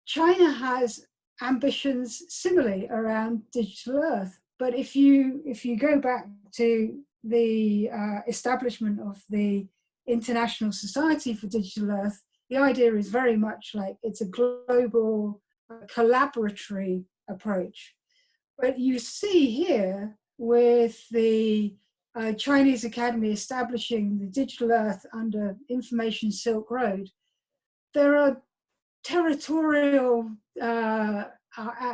Speaker 3: China has ambitions similarly around Digital Earth, but if you go back to the establishment of the International Society for Digital Earth, the idea is very much like it's a global collaboratory approach. But you see here with the Chinese Academy establishing the Digital Earth under Information Silk Road, there are territorial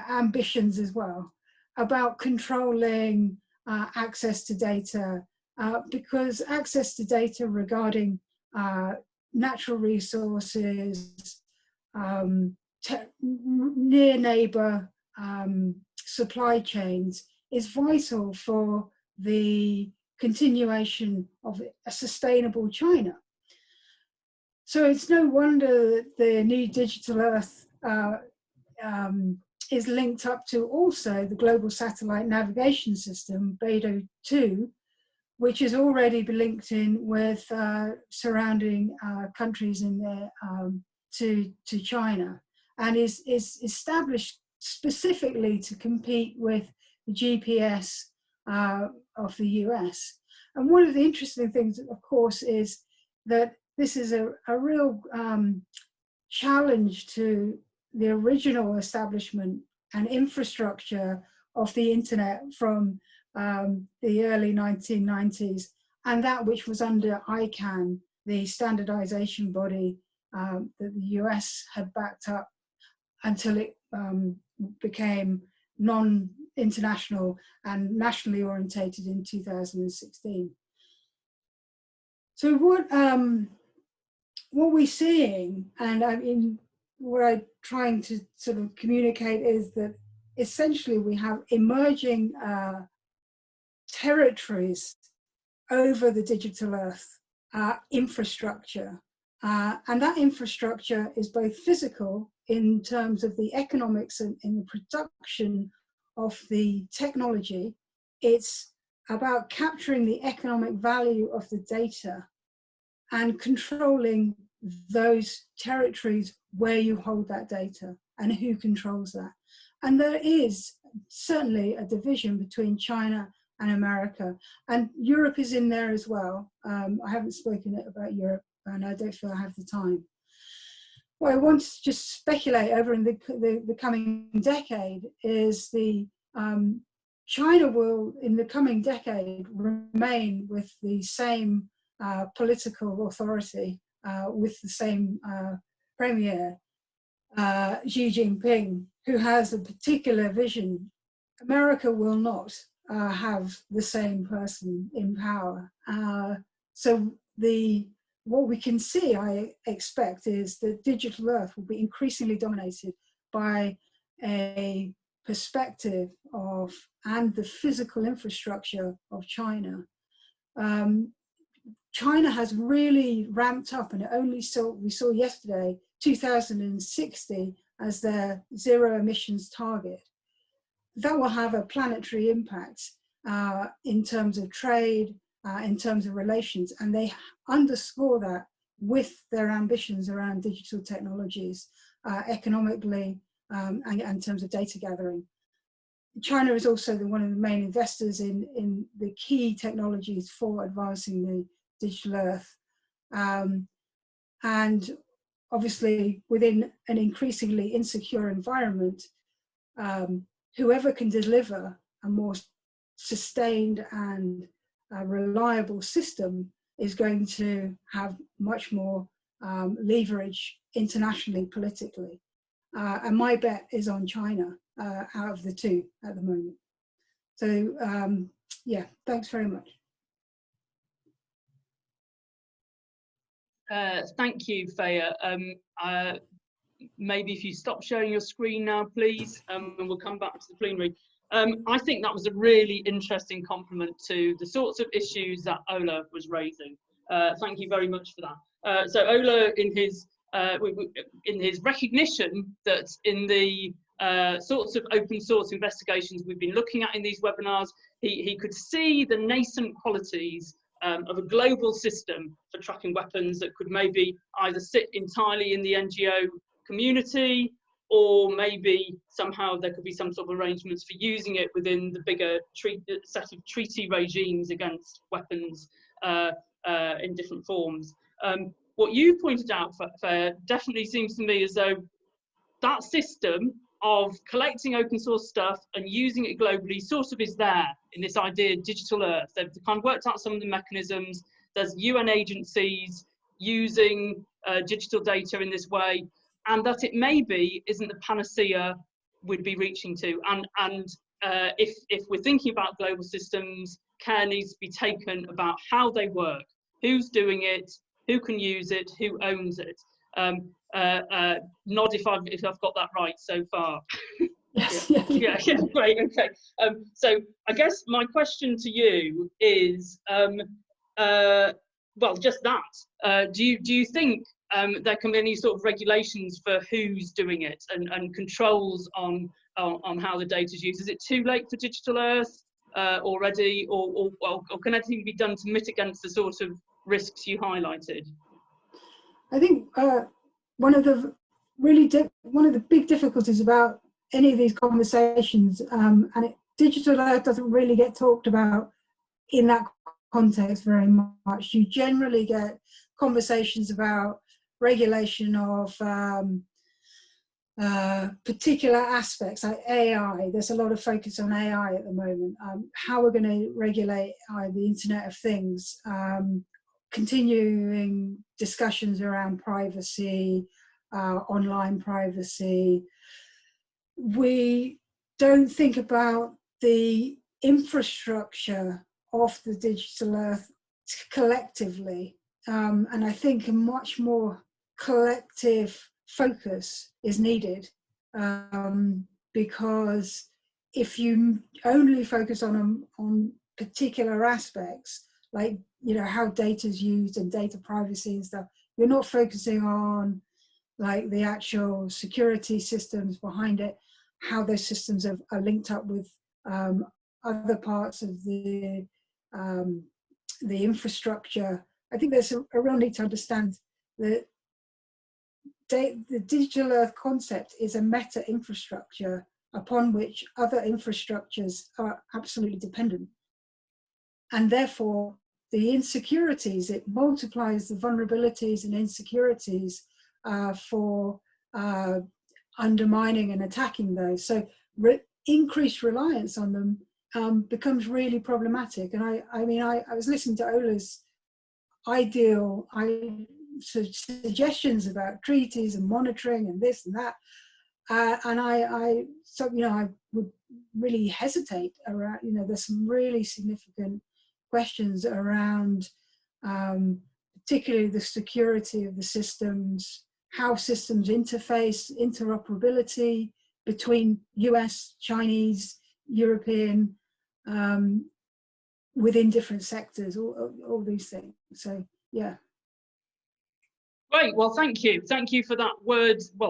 Speaker 3: ambitions as well about controlling access to data, because access to data regarding natural resources, near neighbor supply chains is vital for the continuation of a sustainable China. So it's no wonder that the new Digital Earth is linked up to also the Global Satellite Navigation System, BeiDou 2, which has already been linked in with surrounding countries in there to China, and is established specifically to compete with the GPS of the US. And one of the interesting things, of course, is that this is a real challenge to the original establishment and infrastructure of the internet from the early 1990s, and that which was under ICANN, the standardization body that the US had backed up until it became non-international and nationally orientated in 2016. So what we're seeing, and I mean, what I'm trying to sort of communicate is that essentially we have emerging territories over the digital earth infrastructure. And that infrastructure is both physical in terms of the economics and in the production of the technology. It's about capturing the economic value of the data and controlling those territories where you hold that data and who controls that. And there is certainly a division between China and America, and Europe is in there as well. I haven't spoken about Europe, and I don't feel I have the time. What I want to just speculate over in the coming decade is China will, in the coming decade, remain with the same political authority, with the same premier, Xi Jinping, who has a particular vision. America will not have the same person in power. So what we can see, I expect, is that digital earth will be increasingly dominated by a perspective of, and the physical infrastructure of China. China has really ramped up, and we saw yesterday 2060 as their zero emissions target. That will have a planetary impact in terms of trade, in terms of relations, and they underscore that with their ambitions around digital technologies, economically, and in terms of data gathering. China is also one of the main investors in the key technologies for advancing the digital earth. And obviously, within an increasingly insecure environment, whoever can deliver a more sustained and reliable system is going to have much more leverage internationally, politically. And my bet is on China out of the two at the moment. So yeah, thanks very much.
Speaker 1: Thank you, Feja. Maybe if you stop sharing your screen now, please, and we'll come back to the plenary. I think that was a really interesting compliment to the sorts of issues that Ola was raising. Thank you very much for that. So Ola, in his recognition that in the sorts of open source investigations we've been looking at in these webinars, he could see the nascent qualities of a global system for tracking weapons that could maybe either sit entirely in the NGO community, or maybe somehow there could be some sort of arrangements for using it within the bigger set of treaty regimes against weapons in different forms. What you pointed out, Feja, definitely seems to me as though that system of collecting open source stuff and using it globally sort of is there in this idea of digital earth. They've kind of worked out some of the mechanisms. There's UN agencies using digital data in this way, and that it maybe isn't the panacea we'd be reaching to. And if we're thinking about global systems, care needs to be taken about how they work, who's doing it, who can use it, who owns it. Nod if I've got that right so far.
Speaker 3: Yes.
Speaker 1: Yeah, great, okay. So I guess my question to you is, well, just that. Do you think there can be any sort of regulations for who's doing it and controls on how the data is used. Is it too late for Digital Earth already, or can anything be done to mitigate against the sort of risks you highlighted?
Speaker 3: I think one of the big difficulties about any of these conversations, Digital Earth doesn't really get talked about in that context very much. You generally get conversations about regulation of particular aspects like AI. There's a lot of focus on AI at the moment. How we're going to regulate the Internet of Things. Continuing discussions around privacy, online privacy. We don't think about the infrastructure of the Digital Earth collectively. And I think a much more collective focus is needed, because if you only focus on particular aspects, like how data is used and data privacy and stuff, you're not focusing on like the actual security systems behind it, how those systems are linked up with other parts of the infrastructure. I think there's a real need to understand that the Digital Earth concept is a meta infrastructure upon which other infrastructures are absolutely dependent. And therefore, the insecurities, it multiplies the vulnerabilities and insecurities for undermining and attacking those. So increased reliance on them becomes really problematic. And I was listening to Ola's ideal suggestions about treaties and monitoring and this and that, and I would really hesitate around. There's some really significant questions around, particularly the security of the systems, how systems interface, interoperability between US, Chinese, European, within different sectors, all these things. So yeah.
Speaker 1: Great, well, thank you. Thank you for that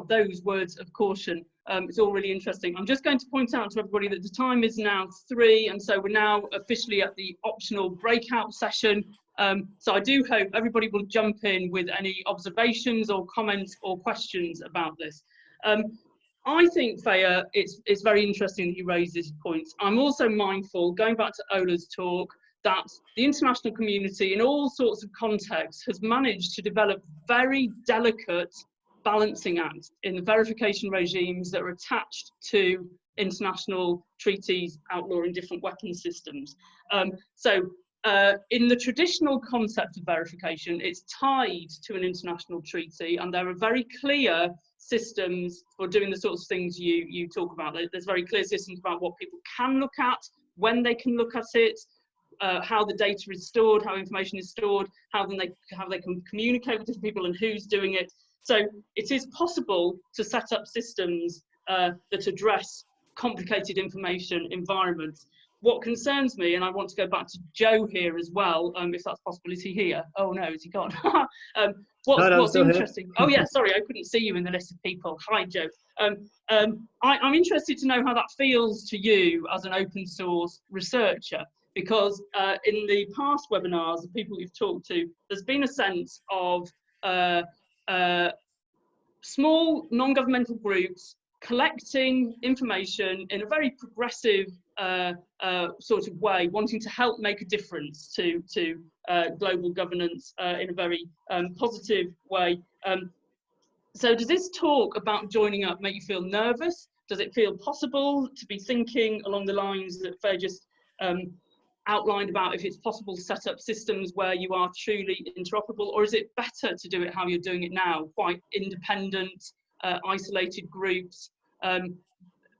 Speaker 1: those words of caution. It's all really interesting. I'm just going to point out to everybody that the time is now 3, and so we're now officially at the optional breakout session. So I do hope everybody will jump in with any observations or comments or questions about this. I think, Feja, it's very interesting that you raise this point. I'm also mindful, going back to Ola's talk, that the international community in all sorts of contexts has managed to develop very delicate balancing acts in the verification regimes that are attached to international treaties outlawing different weapon systems. In the traditional concept of verification, it's tied to an international treaty, and there are very clear systems for doing the sorts of things you talk about. There's very clear systems about what people can look at, when they can look at it, how the data is stored, how information is stored, how they can communicate with different people and who's doing it. So it is possible to set up systems that address complicated information environments. What concerns me, and I want to go back to Joe here as well, if that's possible. Is he here? Oh no, is he gone? What's interesting? Oh yeah, sorry, I couldn't see you in the list of people. Hi, Joe. I'm interested to know how that feels to you as an open source researcher, because in the past webinars, the people you've talked to, there's been a sense of small non-governmental groups collecting information in a very progressive sort of way, wanting to help make a difference to global governance in a very positive way. So does this talk about joining up make you feel nervous? Does it feel possible to be thinking along the lines that Feja just outlined about, if it's possible to set up systems where you are truly interoperable, or is it better to do it how you're doing it now, quite independent, isolated groups,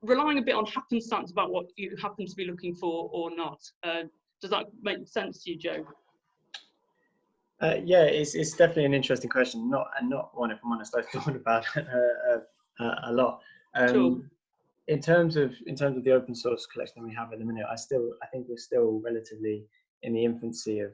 Speaker 1: relying a bit on happenstance about what you happen to be looking for or not? Does that make sense to you, Joe?
Speaker 2: Yeah, it's definitely an interesting question. Not one, if I'm honest, I've thought about a lot.
Speaker 1: Sure.
Speaker 2: In terms of the open source collection we have at the minute, I think we're still relatively in the infancy of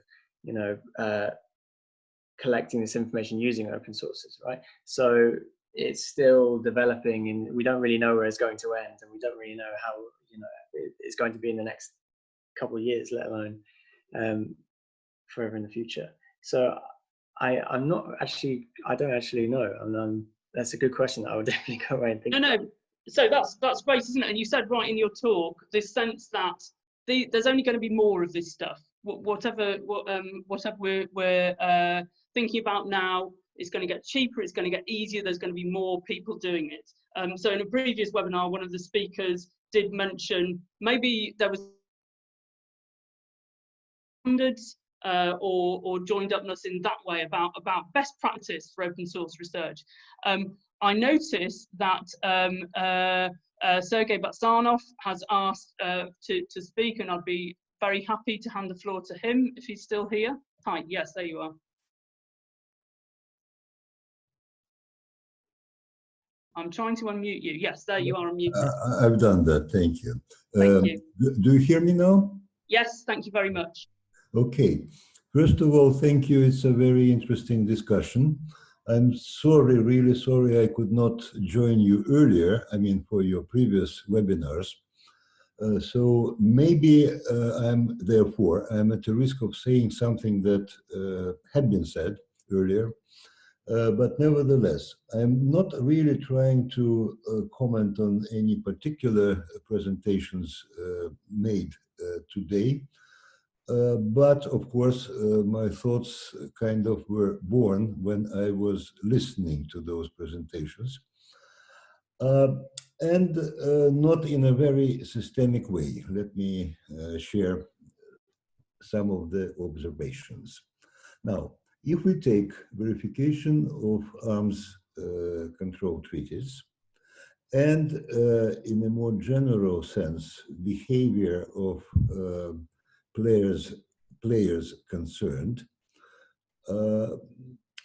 Speaker 2: collecting this information using open sources, right? So it's still developing, and we don't really know where it's going to end, and we don't really know how, you know, it's going to be in the next couple of years, let alone forever in the future. So I don't actually know, and that's a good question that I would definitely go away and think about.
Speaker 1: So that's great, isn't it? And you said right in your talk this sense that there's only going to be more of this stuff. Whatever we're thinking about now, it's going to get cheaper, it's going to get easier, there's going to be more people doing it. So in a previous webinar, one of the speakers did mention maybe there was standards or joined upness in that way about best practice for open source research. I noticed that Sergey Batsanov has asked to speak, and I'd be very happy to hand the floor to him if he's still here. Hi, yes, there you are. I'm trying to unmute you. Yes, there you are unmuted.
Speaker 6: I've done that, thank you.
Speaker 1: Thank you.
Speaker 6: Do you hear me now?
Speaker 1: Yes, thank you very much.
Speaker 6: Okay. First of all, thank you. It's a very interesting discussion. I'm sorry, really sorry I could not join you earlier, I mean, for your previous webinars. So maybe I'm at the risk of saying something that had been said earlier. But nevertheless, I'm not really trying to comment on any particular presentations made today. But of course, my thoughts kind of were born when I was listening to those presentations. And not in a very systemic way. Let me share some of the observations. Now, if we take verification of arms control treaties and in a more general sense, behavior of players concerned,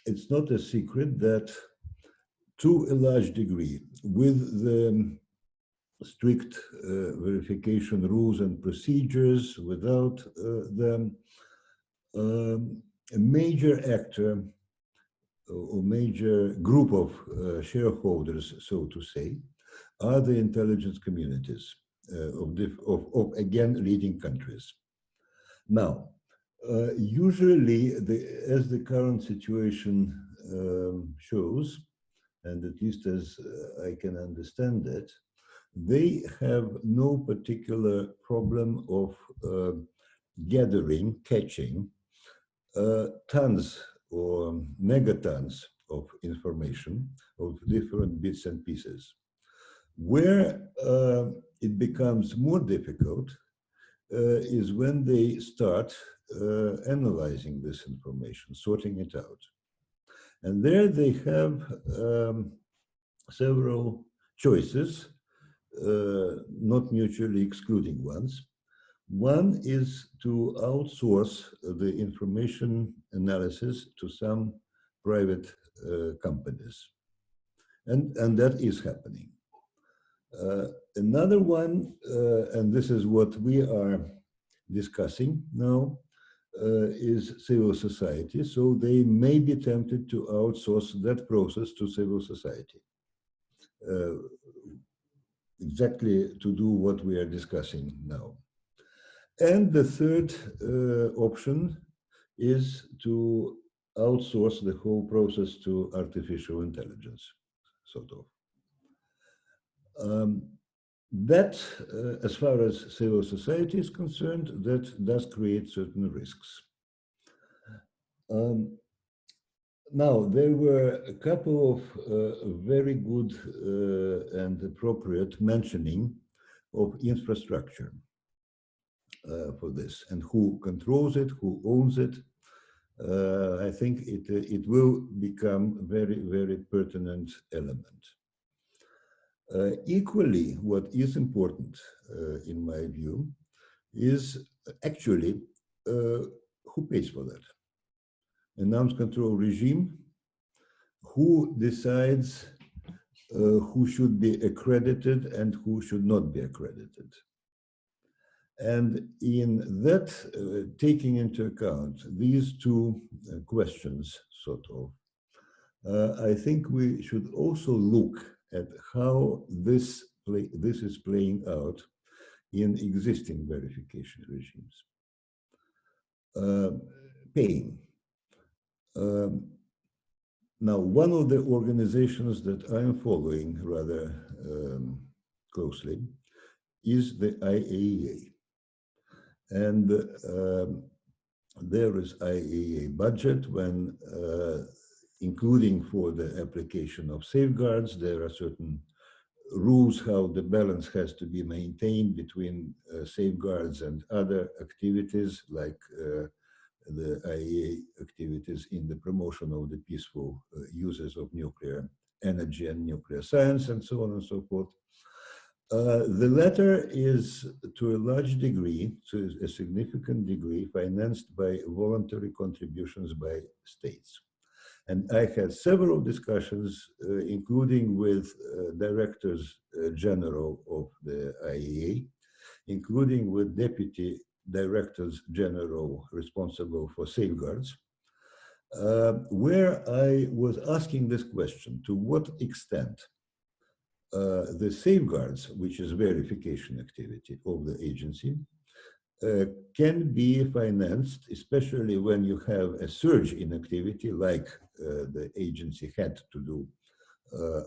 Speaker 6: it's not a secret that to a large degree, with the strict verification rules and procedures, without them, a major actor or major group of shareholders, so to say, are the intelligence communities of again, leading countries. Now, usually, as the current situation shows, and at least as I can understand it, they have no particular problem of catching tons or megatons of information of different bits and pieces. Where it becomes more difficult is when they start analyzing this information, sorting it out. And there they have several choices, not mutually excluding ones. One is to outsource the information analysis to some private companies. And that is happening. Another one, and this is what we are discussing now, is civil society. So they may be tempted to outsource that process to civil society. Exactly to do what we are discussing now. And the third option is to outsource the whole process to artificial intelligence, sort of. That, as far as civil society is concerned, that does create certain risks. Now, there were a couple of very good and appropriate mentioning of infrastructure for this, and who controls it, who owns it. I think it will become very, very pertinent element. Equally, what is important, in my view, is actually who pays for that? An arms control regime, who decides who should be accredited and who should not be accredited. And in that, taking into account these two questions, sort of, I think we should also look at how this is playing out in existing verification regimes. Paying. Now, one of the organizations that I'm following rather closely is the IAEA. And there is IAEA budget when, including for the application of safeguards, there are certain rules how the balance has to be maintained between safeguards and other activities like the IAEA activities in the promotion of the peaceful uses of nuclear energy and nuclear science and so on and so forth. The latter is to a large degree, to a significant degree, financed by voluntary contributions by states. And I had several discussions, including with directors general of the IAEA, including with deputy directors general responsible for safeguards, where I was asking this question: to what extent the safeguards, which is verification activity of the agency, can be financed, especially when you have a surge in activity like the agency had to do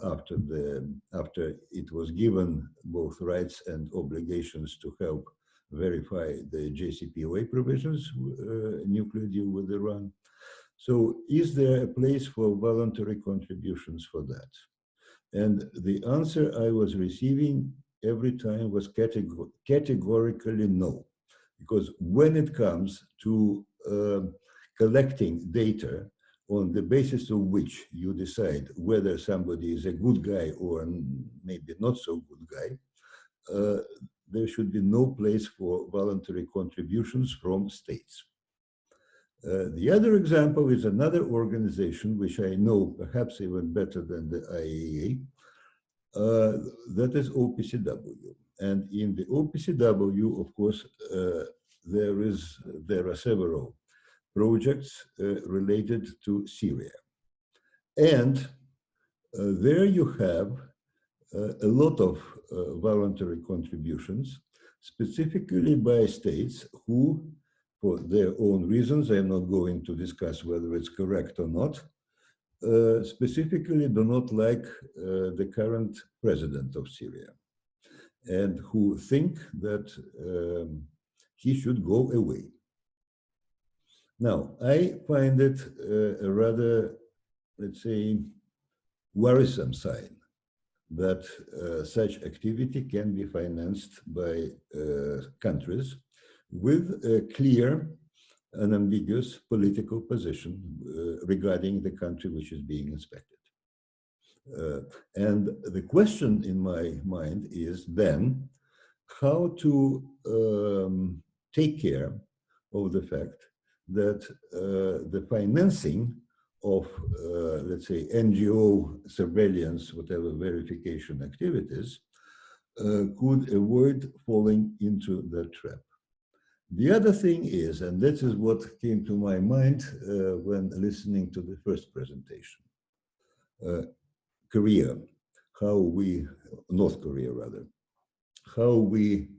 Speaker 6: after it was given both rights and obligations to help verify the JCPOA provisions, nuclear deal with Iran. So is there a place for voluntary contributions for that? And the answer I was receiving every time was categorically no. Because when it comes to collecting data on the basis of which you decide whether somebody is a good guy or maybe not so good guy, there should be no place for voluntary contributions from states. The other example is another organization which I know perhaps even better than the IAEA, that is OPCW. And in the OPCW, of course, there are several projects related to Syria. And there you have a lot of voluntary contributions, specifically by states who, for their own reasons, I'm not going to discuss whether it's correct or not, specifically do not like the current president of Syria, and who think that he should go away. Now, I find it a rather, let's say, worrisome sign that such activity can be financed by countries with a clear and ambiguous political position regarding the country which is being inspected. And the question in my mind is then how to take care of the fact that the financing of, let's say, NGO surveillance, whatever verification activities, could avoid falling into that trap. The other thing is, and this is what came to my mind when listening to the first presentation, Korea, North Korea rather, how we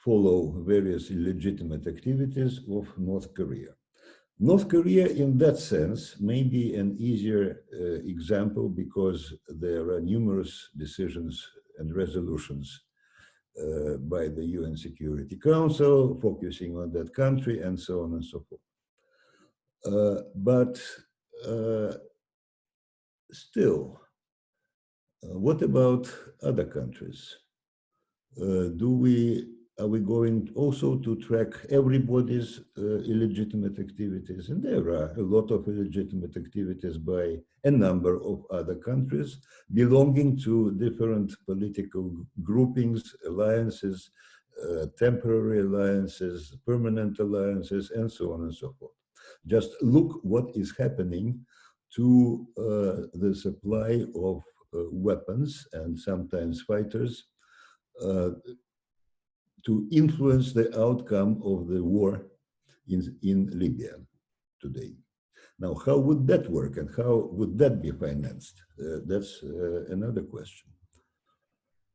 Speaker 6: follow various illegitimate activities of North Korea. North Korea, in that sense, may be an easier example because there are numerous decisions and resolutions by the UN Security Council focusing on that country and so on and so forth. But still, what about other countries? Are we going also to track everybody's illegitimate activities? And there are a lot of illegitimate activities by a number of other countries belonging to different political groupings, alliances, temporary alliances, permanent alliances, and so on and so forth. Just look what is happening to the supply of weapons and sometimes fighters to influence the outcome of the war in Libya today. Now, how would that work and how would that be financed? That's another question.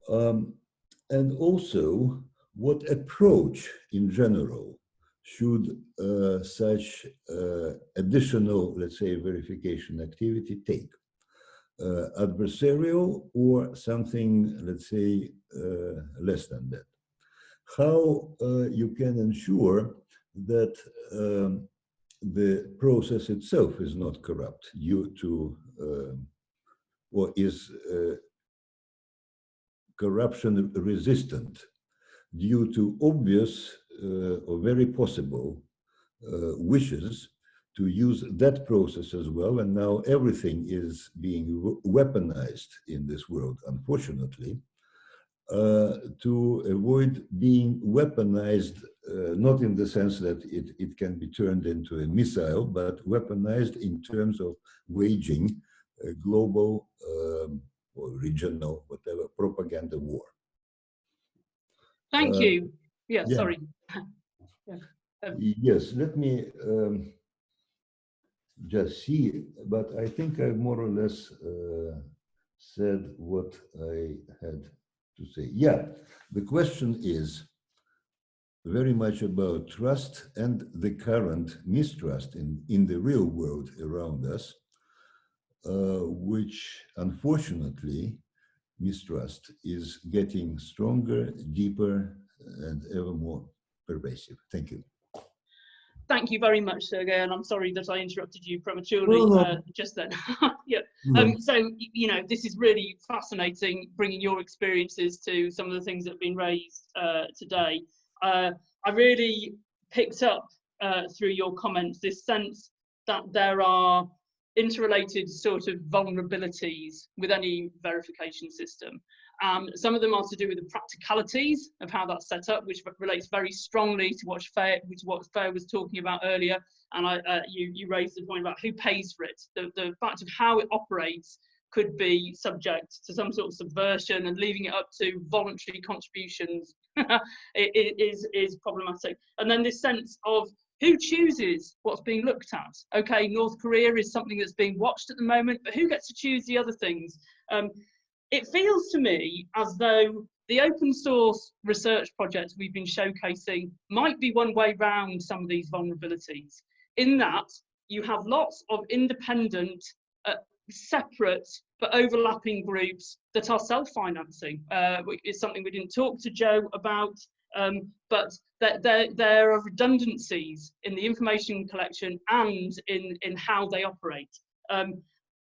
Speaker 6: And also, what approach in general should such additional, let's say, verification activity take? Adversarial or something, let's say, less than that? How you can ensure that the process itself is not corrupt due to, or is corruption resistant due to obvious or very possible wishes to use that process as well. And now everything is being weaponized in this world, unfortunately, to avoid being weaponized, not in the sense that it can be turned into a missile, but weaponized in terms of waging a global or regional, whatever, propaganda war.
Speaker 1: Thank you. Yeah,
Speaker 6: yeah.
Speaker 1: sorry.
Speaker 6: Yes, let me just see, but I think I more or less said what I had to say. Yeah, the question is very much about trust and the current mistrust in the real world around us, which unfortunately mistrust is getting stronger, deeper, and ever more pervasive. Thank you.
Speaker 1: Thank you very much, Sergey, and I'm sorry that I interrupted you prematurely just then. Yeah. So, you know, this is really fascinating, bringing your experiences to some of the things that have been raised today. I really picked up through your comments this sense that there are interrelated sort of vulnerabilities with any verification system. Some of them are to do with the practicalities of how that's set up, which relates very strongly to what Feja was talking about earlier. And you raised the point about who pays for it. The fact of how it operates could be subject to some sort of subversion, and leaving it up to voluntary contributions is problematic. And then this sense of who chooses what's being looked at? Okay, North Korea is something that's being watched at the moment, but who gets to choose the other things? It feels to me as though the open source research projects we've been showcasing might be one way round some of these vulnerabilities, in that you have lots of independent, separate but overlapping groups that are self-financing. It's something we didn't talk to Joe about, but there are redundancies in the information collection and in how they operate.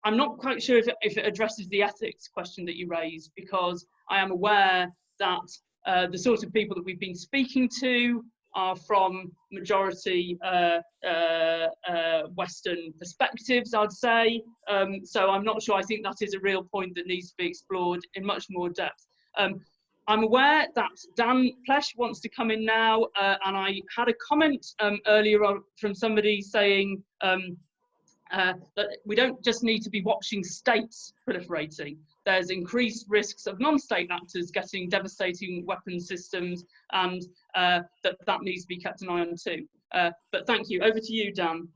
Speaker 1: I'm not quite sure if it addresses the ethics question that you raised, because I am aware that the sort of people that we've been speaking to are from majority Western perspectives, I'd say. So I'm not sure. I think that is a real point that needs to be explored in much more depth. I'm aware that Dan Plesh wants to come in now, and I had a comment earlier on from somebody saying that we don't just need to be watching states proliferating. There's increased risks of non-state actors getting devastating weapon systems, and that needs to be kept an eye on too. But thank you. Over to you, Dan.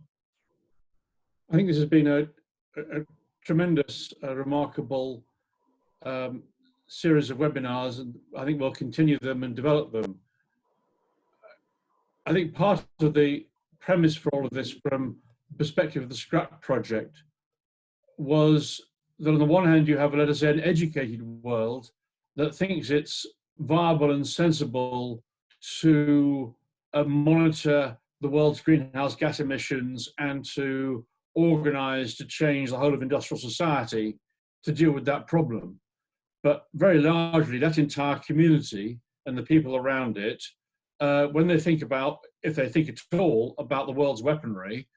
Speaker 7: I think this has been a tremendous, remarkable series of webinars, and I think we'll continue them and develop them. I think part of the premise for all of this, from the perspective of the Scrap project, was that on the one hand you have, let us say, an educated world that thinks it's viable and sensible to monitor the world's greenhouse gas emissions and to organize to change the whole of industrial society to deal with that problem. But very largely that entire community and the people around it, when they think about, if they think at all about the world's weaponry,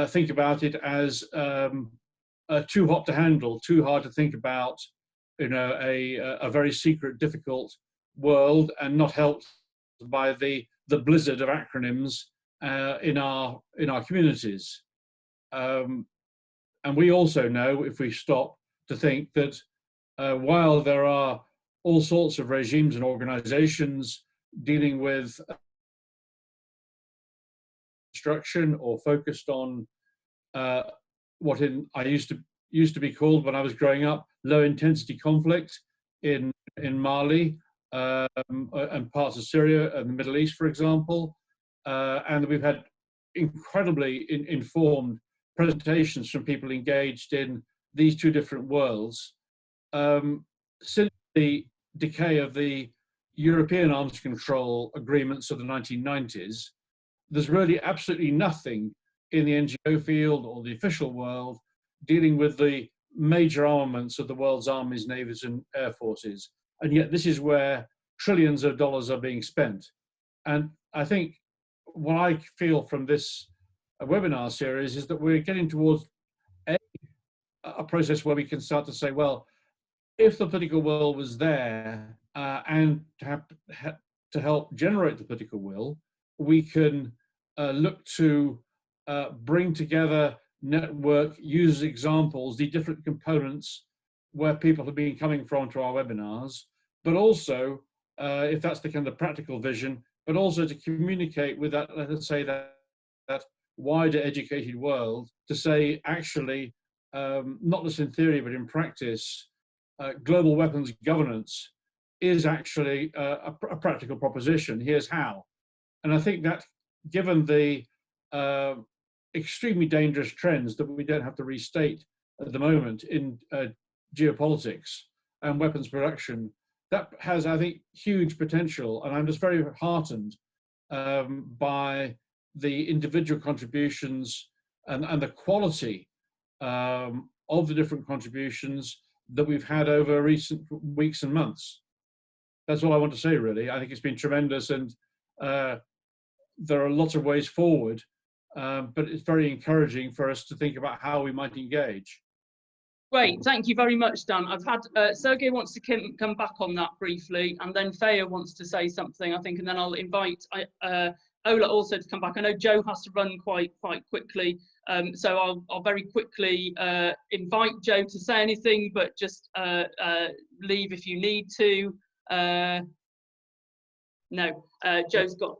Speaker 7: think about it as too hot to handle, too hard to think about, you know, a very secret, difficult world, and not helped by the blizzard of acronyms in our communities. And we also know, if we stop to think, that while there are all sorts of regimes and organizations dealing with construction or focused on what I used to be called when I was growing up low intensity conflict in Mali and parts of Syria and the Middle East, for example, and we've had incredibly informed presentations from people engaged in these two different worlds. Since the decay of the European arms control agreements of the 1990s, there's really absolutely nothing in the NGO field or the official world dealing with the major armaments of the world's armies, navies, and air forces. And yet this is where trillions of dollars are being spent. And I think what I feel from this webinar series is that we're getting towards a process where we can start to say, well, if the political will was there and to help generate the political will, we can look to bring together, network, use examples, the different components where people have been coming from to our webinars, but also, if that's the kind of practical vision, but also to communicate with that, let's say, that wider educated world, to say, actually, not just in theory, but in practice, global weapons governance is actually a practical proposition. Here's how. And I think that given the extremely dangerous trends that we don't have to restate at the moment in geopolitics and weapons production, that has, I think, huge potential. And I'm just very heartened by the individual contributions and the quality of the different contributions that we've had over recent weeks and months. That's all I want to say, really. I think it's been tremendous, and there are lots of ways forward, but it's very encouraging for us to think about how we might engage.
Speaker 1: Great, thank you very much, Dan. I've had Sergey wants to come back on that briefly, and then Feja wants to say something, I think, and then I'll invite Ola also to come back. I know Joe has to run quite quickly, so I'll very quickly invite Joe to say anything, but just leave if you need to. No, Joe's got.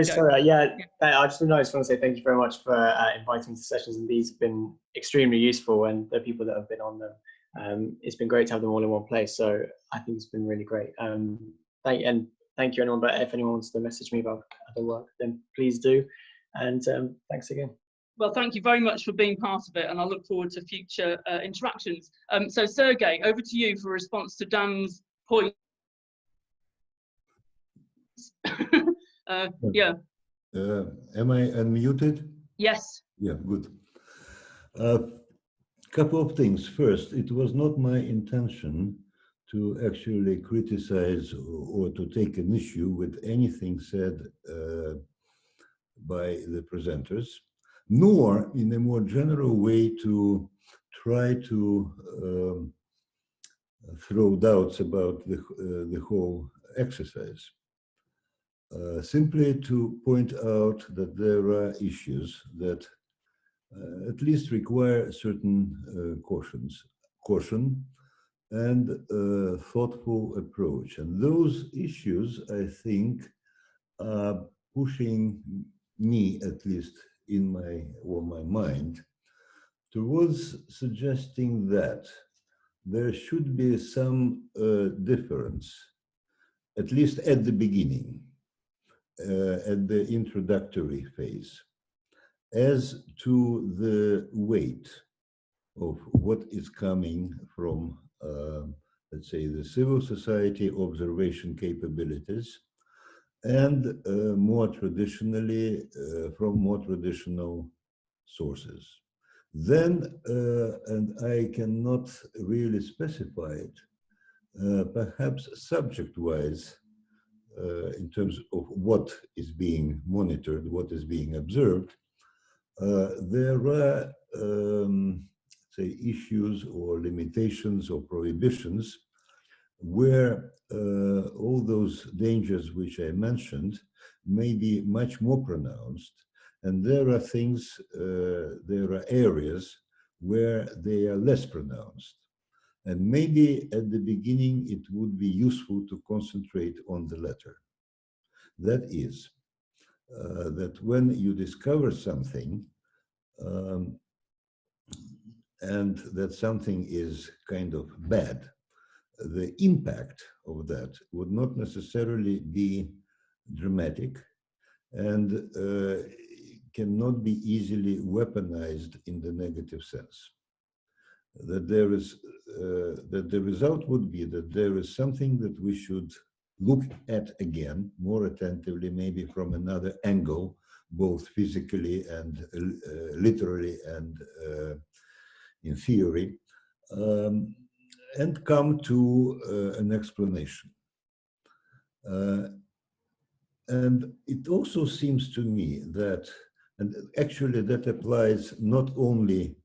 Speaker 2: Sorry, yeah, I just want to say thank you very much for inviting me to sessions, and these have been extremely useful, and the people that have been on them, it's been great to have them all in one place. So I think it's been really great. Thank you, anyone. But if anyone wants to message me about other work, then please do. And thanks again.
Speaker 1: Well, thank you very much for being part of it, and I look forward to future interactions. So Sergey, over to you for a response to Dan's point. Yeah.
Speaker 6: Am I unmuted?
Speaker 1: Yes.
Speaker 6: Yeah, good. Couple of things. First, it was not my intention to actually criticize or to take an issue with anything said by the presenters, nor in a more general way to try to throw doubts about the whole exercise. Simply to point out that there are issues that at least require certain caution and thoughtful approach. And those issues, I think, are pushing me, at least in my mind, towards suggesting that there should be some difference, at least at the beginning, at the introductory phase, as to the weight of what is coming from, let's say, the civil society observation capabilities, and more traditionally, from more traditional sources. Then, and I cannot really specify it, perhaps subject-wise, in terms of what is being monitored, what is being observed, there are, say, issues or limitations or prohibitions where all those dangers which I mentioned may be much more pronounced. And there are things, there are areas where they are less pronounced. And maybe at the beginning, it would be useful to concentrate on the latter. That is, that when you discover something, and that something is kind of bad, the impact of that would not necessarily be dramatic and cannot be easily weaponized in the negative sense. That there is, that the result would be that there is something that we should look at again more attentively, maybe from another angle, both physically and literally and in theory, and come to an explanation. And it also seems to me that, and actually that applies not only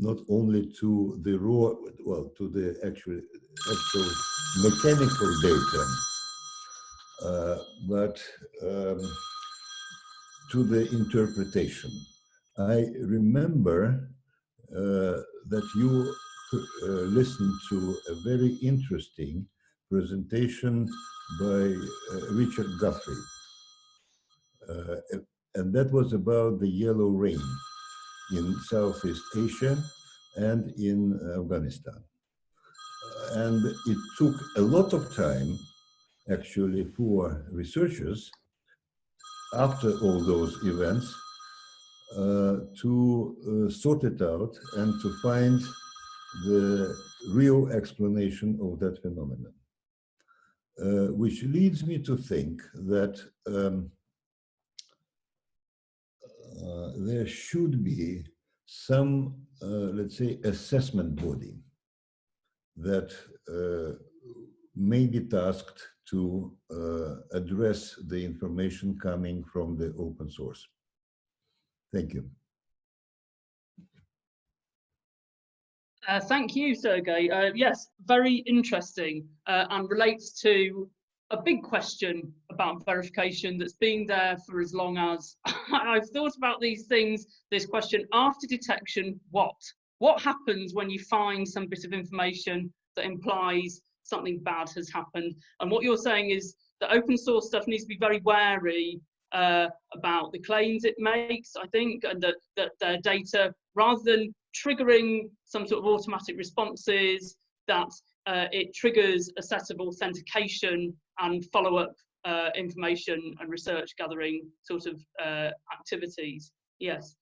Speaker 6: to the raw, well, to the actual mechanical data, but to the interpretation. I remember that you listened to a very interesting presentation by Richard Guthrie. And that was about the yellow rain in Southeast Asia and in Afghanistan. And it took a lot of time, actually, for researchers after all those events to sort it out and to find the real explanation of that phenomenon. Which leads me to think that there should be some, let's say, assessment body that may be tasked to address the information coming from the open source. Thank you.
Speaker 1: Thank you, Sergey. Yes, very interesting and relates to a big question about verification that's been there for as long as I've thought about these things. This question, after detection, what? What happens when you find some bit of information that implies something bad has happened? And what you're saying is that open source stuff needs to be very wary about the claims it makes, I think, and that their data, rather than triggering some sort of automatic responses, that it triggers a set of authentication and follow-up information and research gathering sort of activities. Yes,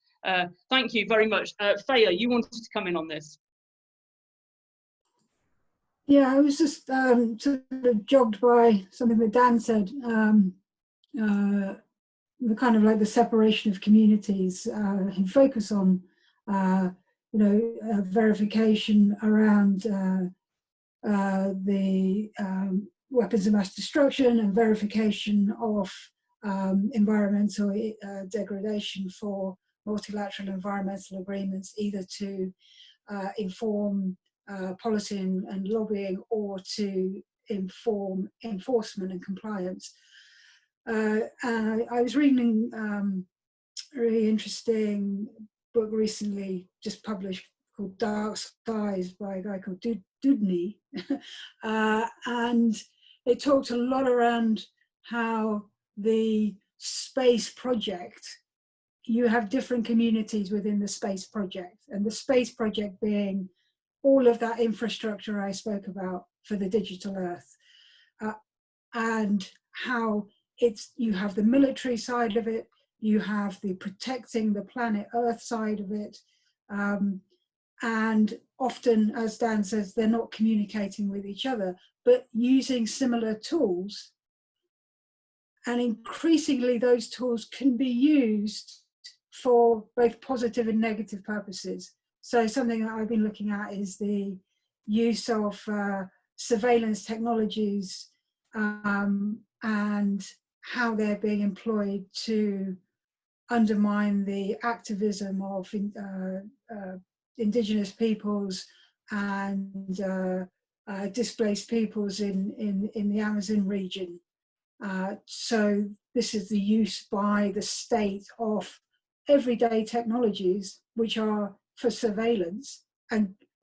Speaker 1: thank you very much. Feja, you wanted to come in on this.
Speaker 3: Yeah, I was just sort of jogged by something that Dan said, the kind of like the separation of communities who focus on, you know, verification around the weapons of mass destruction and verification of environmental degradation for multilateral environmental agreements, either to inform policy and lobbying or to inform enforcement and compliance. And I was reading a really interesting book recently, just published, called Dark Skies by a guy called Dube. And it talked a lot around how the space project, you have different communities within the space project, and the space project being all of that infrastructure I spoke about for the digital earth, and how it's, you have the military side of it, you have the protecting the planet Earth side of it, and often, as Dan says, they're not communicating with each other, but using similar tools. And increasingly, those tools can be used for both positive and negative purposes. So something that I've been looking at is the use of surveillance technologies and how they're being employed to undermine the activism of indigenous peoples and displaced peoples in the Amazon region. So this is the use by the state of everyday technologies which are for surveillance,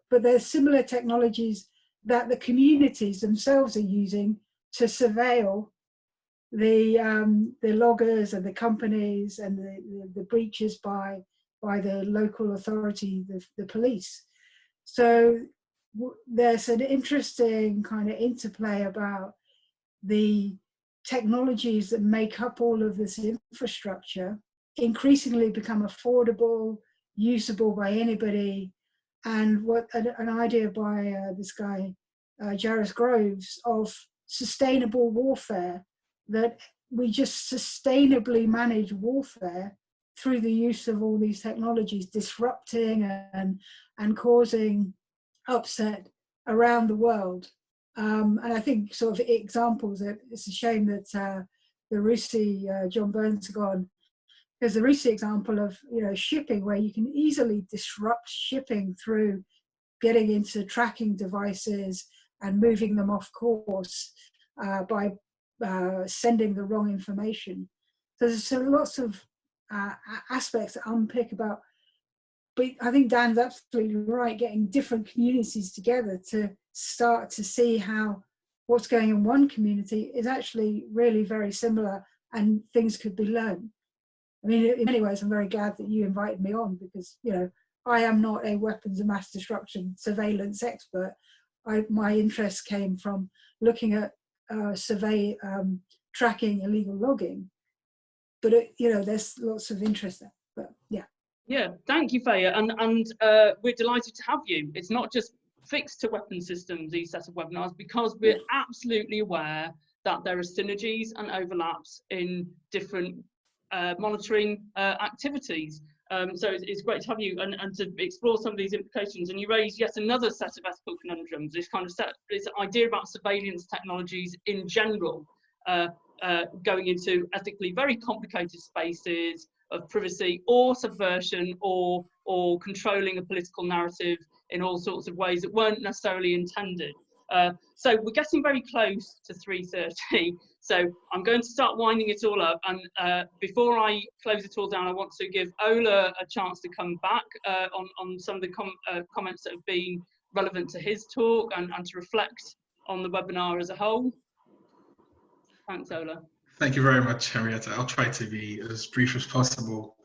Speaker 3: but there's similar technologies that the communities themselves are using to surveil the loggers and the companies and the breaches by the local authority, the police. So there's an interesting kind of interplay about the technologies that make up all of this infrastructure increasingly become affordable, usable by anybody, and what an idea by this guy, Jarvis Groves, of sustainable warfare, that we just sustainably manage warfare through the use of all these technologies, disrupting and causing upset around the world. And I think sort of examples, it's a shame that the RUSI, John Byrne's gone, because the RUSI example of, you know, shipping, where you can easily disrupt shipping through getting into tracking devices and moving them off course by sending the wrong information. So there's lots of aspects to unpick about, but I think Dan's absolutely right, getting different communities together to start to see how what's going in one community is actually really very similar and things could be learned. I mean, in many ways, I'm very glad that you invited me on, because, you know, I am not a weapons of mass destruction surveillance expert. My interest came from looking at tracking illegal logging. But, you know, there's lots of interest there, but yeah.
Speaker 1: Yeah, thank you, Feja, and we're delighted to have you. It's not just fixed to weapon systems, these set of webinars, because we're absolutely aware that there are synergies and overlaps in different monitoring activities. So it's great to have you and to explore some of these implications. And you raise yet another set of ethical conundrums, this kind of this idea about surveillance technologies in general, going into ethically very complicated spaces of privacy or subversion or controlling a political narrative in all sorts of ways that weren't necessarily intended. So we're getting very close to 3:30. So I'm going to start winding it all up. And before I close it all down, I want to give Ola a chance to come back on some of the comments that have been relevant to his talk and to reflect on the webinar as a whole. Thanks, Ola.
Speaker 5: Thank you very much, Henrietta. I'll try to be as brief as possible.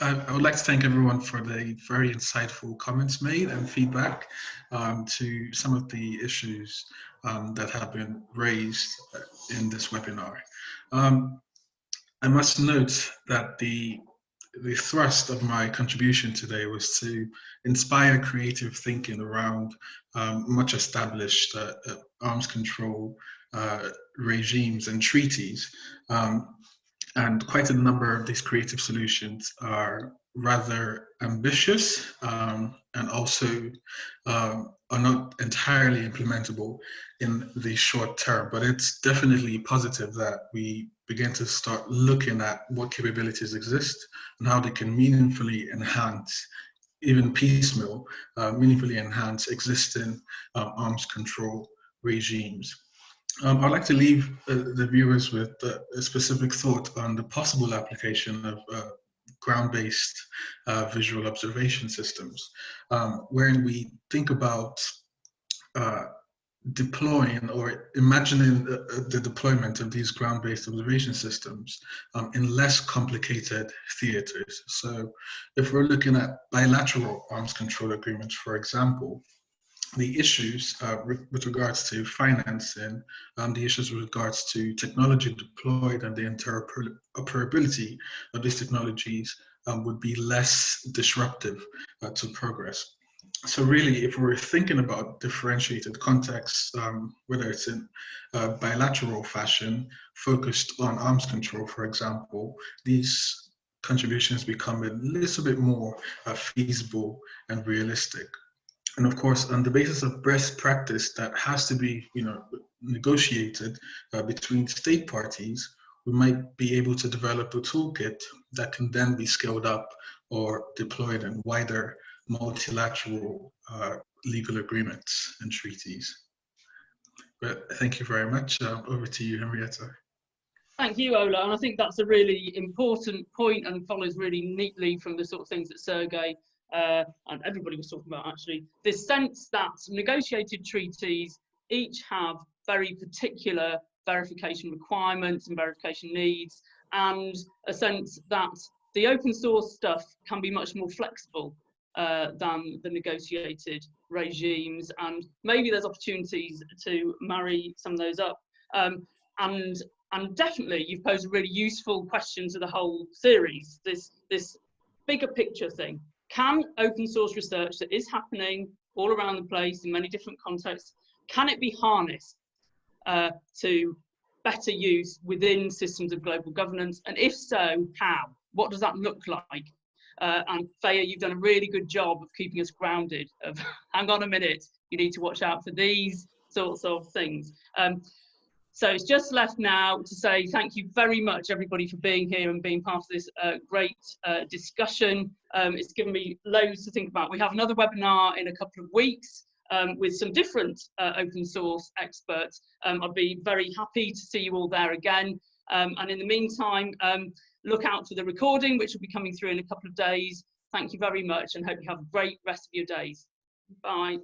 Speaker 5: I would like to thank everyone for the very insightful comments made and feedback to some of the issues that have been raised in this webinar. I must note that the thrust of my contribution today was to inspire creative thinking around much established arms control regimes and treaties. And quite a number of these creative solutions are rather ambitious and also are not entirely implementable in the short term. But it's definitely positive that we begin to start looking at what capabilities exist and how they can meaningfully enhance, even piecemeal, meaningfully enhance existing arms control regimes. I'd like to leave the viewers with a specific thought on the possible application of ground-based visual observation systems, wherein we think about deploying or imagining the deployment of these ground-based observation systems in less complicated theaters. So if we're looking at bilateral arms control agreements, for example, the issues with regards to financing, the issues with regards to technology deployed and the interoperability of these technologies would be less disruptive to progress. So really, if we're thinking about differentiated contexts, whether it's in bilateral fashion, focused on arms control, for example, these contributions become a little bit more feasible and realistic. And of course, on the basis of best practice that has to be, negotiated between state parties, we might be able to develop a toolkit that can then be scaled up or deployed in wider multilateral legal agreements and treaties. But thank you very much. Over to you, Henrietta.
Speaker 1: Thank you, Ola. And I think that's a really important point and follows really neatly from the sort of things that Sergey and everybody was talking about, actually. This sense that negotiated treaties each have very particular verification requirements and verification needs, and a sense that the open source stuff can be much more flexible than the negotiated regimes, and maybe there's opportunities to marry some of those up. And definitely you've posed a really useful question to the whole series, this bigger picture thing. Can open source research that is happening all around the place in many different contexts, can it be harnessed to better use within systems of global governance? And if so, how? What does that look like? And Feja, you've done a really good job of keeping us grounded, of hang on a minute, you need to watch out for these sorts of things. So it's just left now to say thank you very much, everybody, for being here and being part of this great discussion. It's given me loads to think about. We have another webinar in a couple of weeks with some different open source experts. I'd be very happy to see you all there again. And in the meantime, look out for the recording, which will be coming through in a couple of days. Thank you very much and hope you have a great rest of your days. Bye.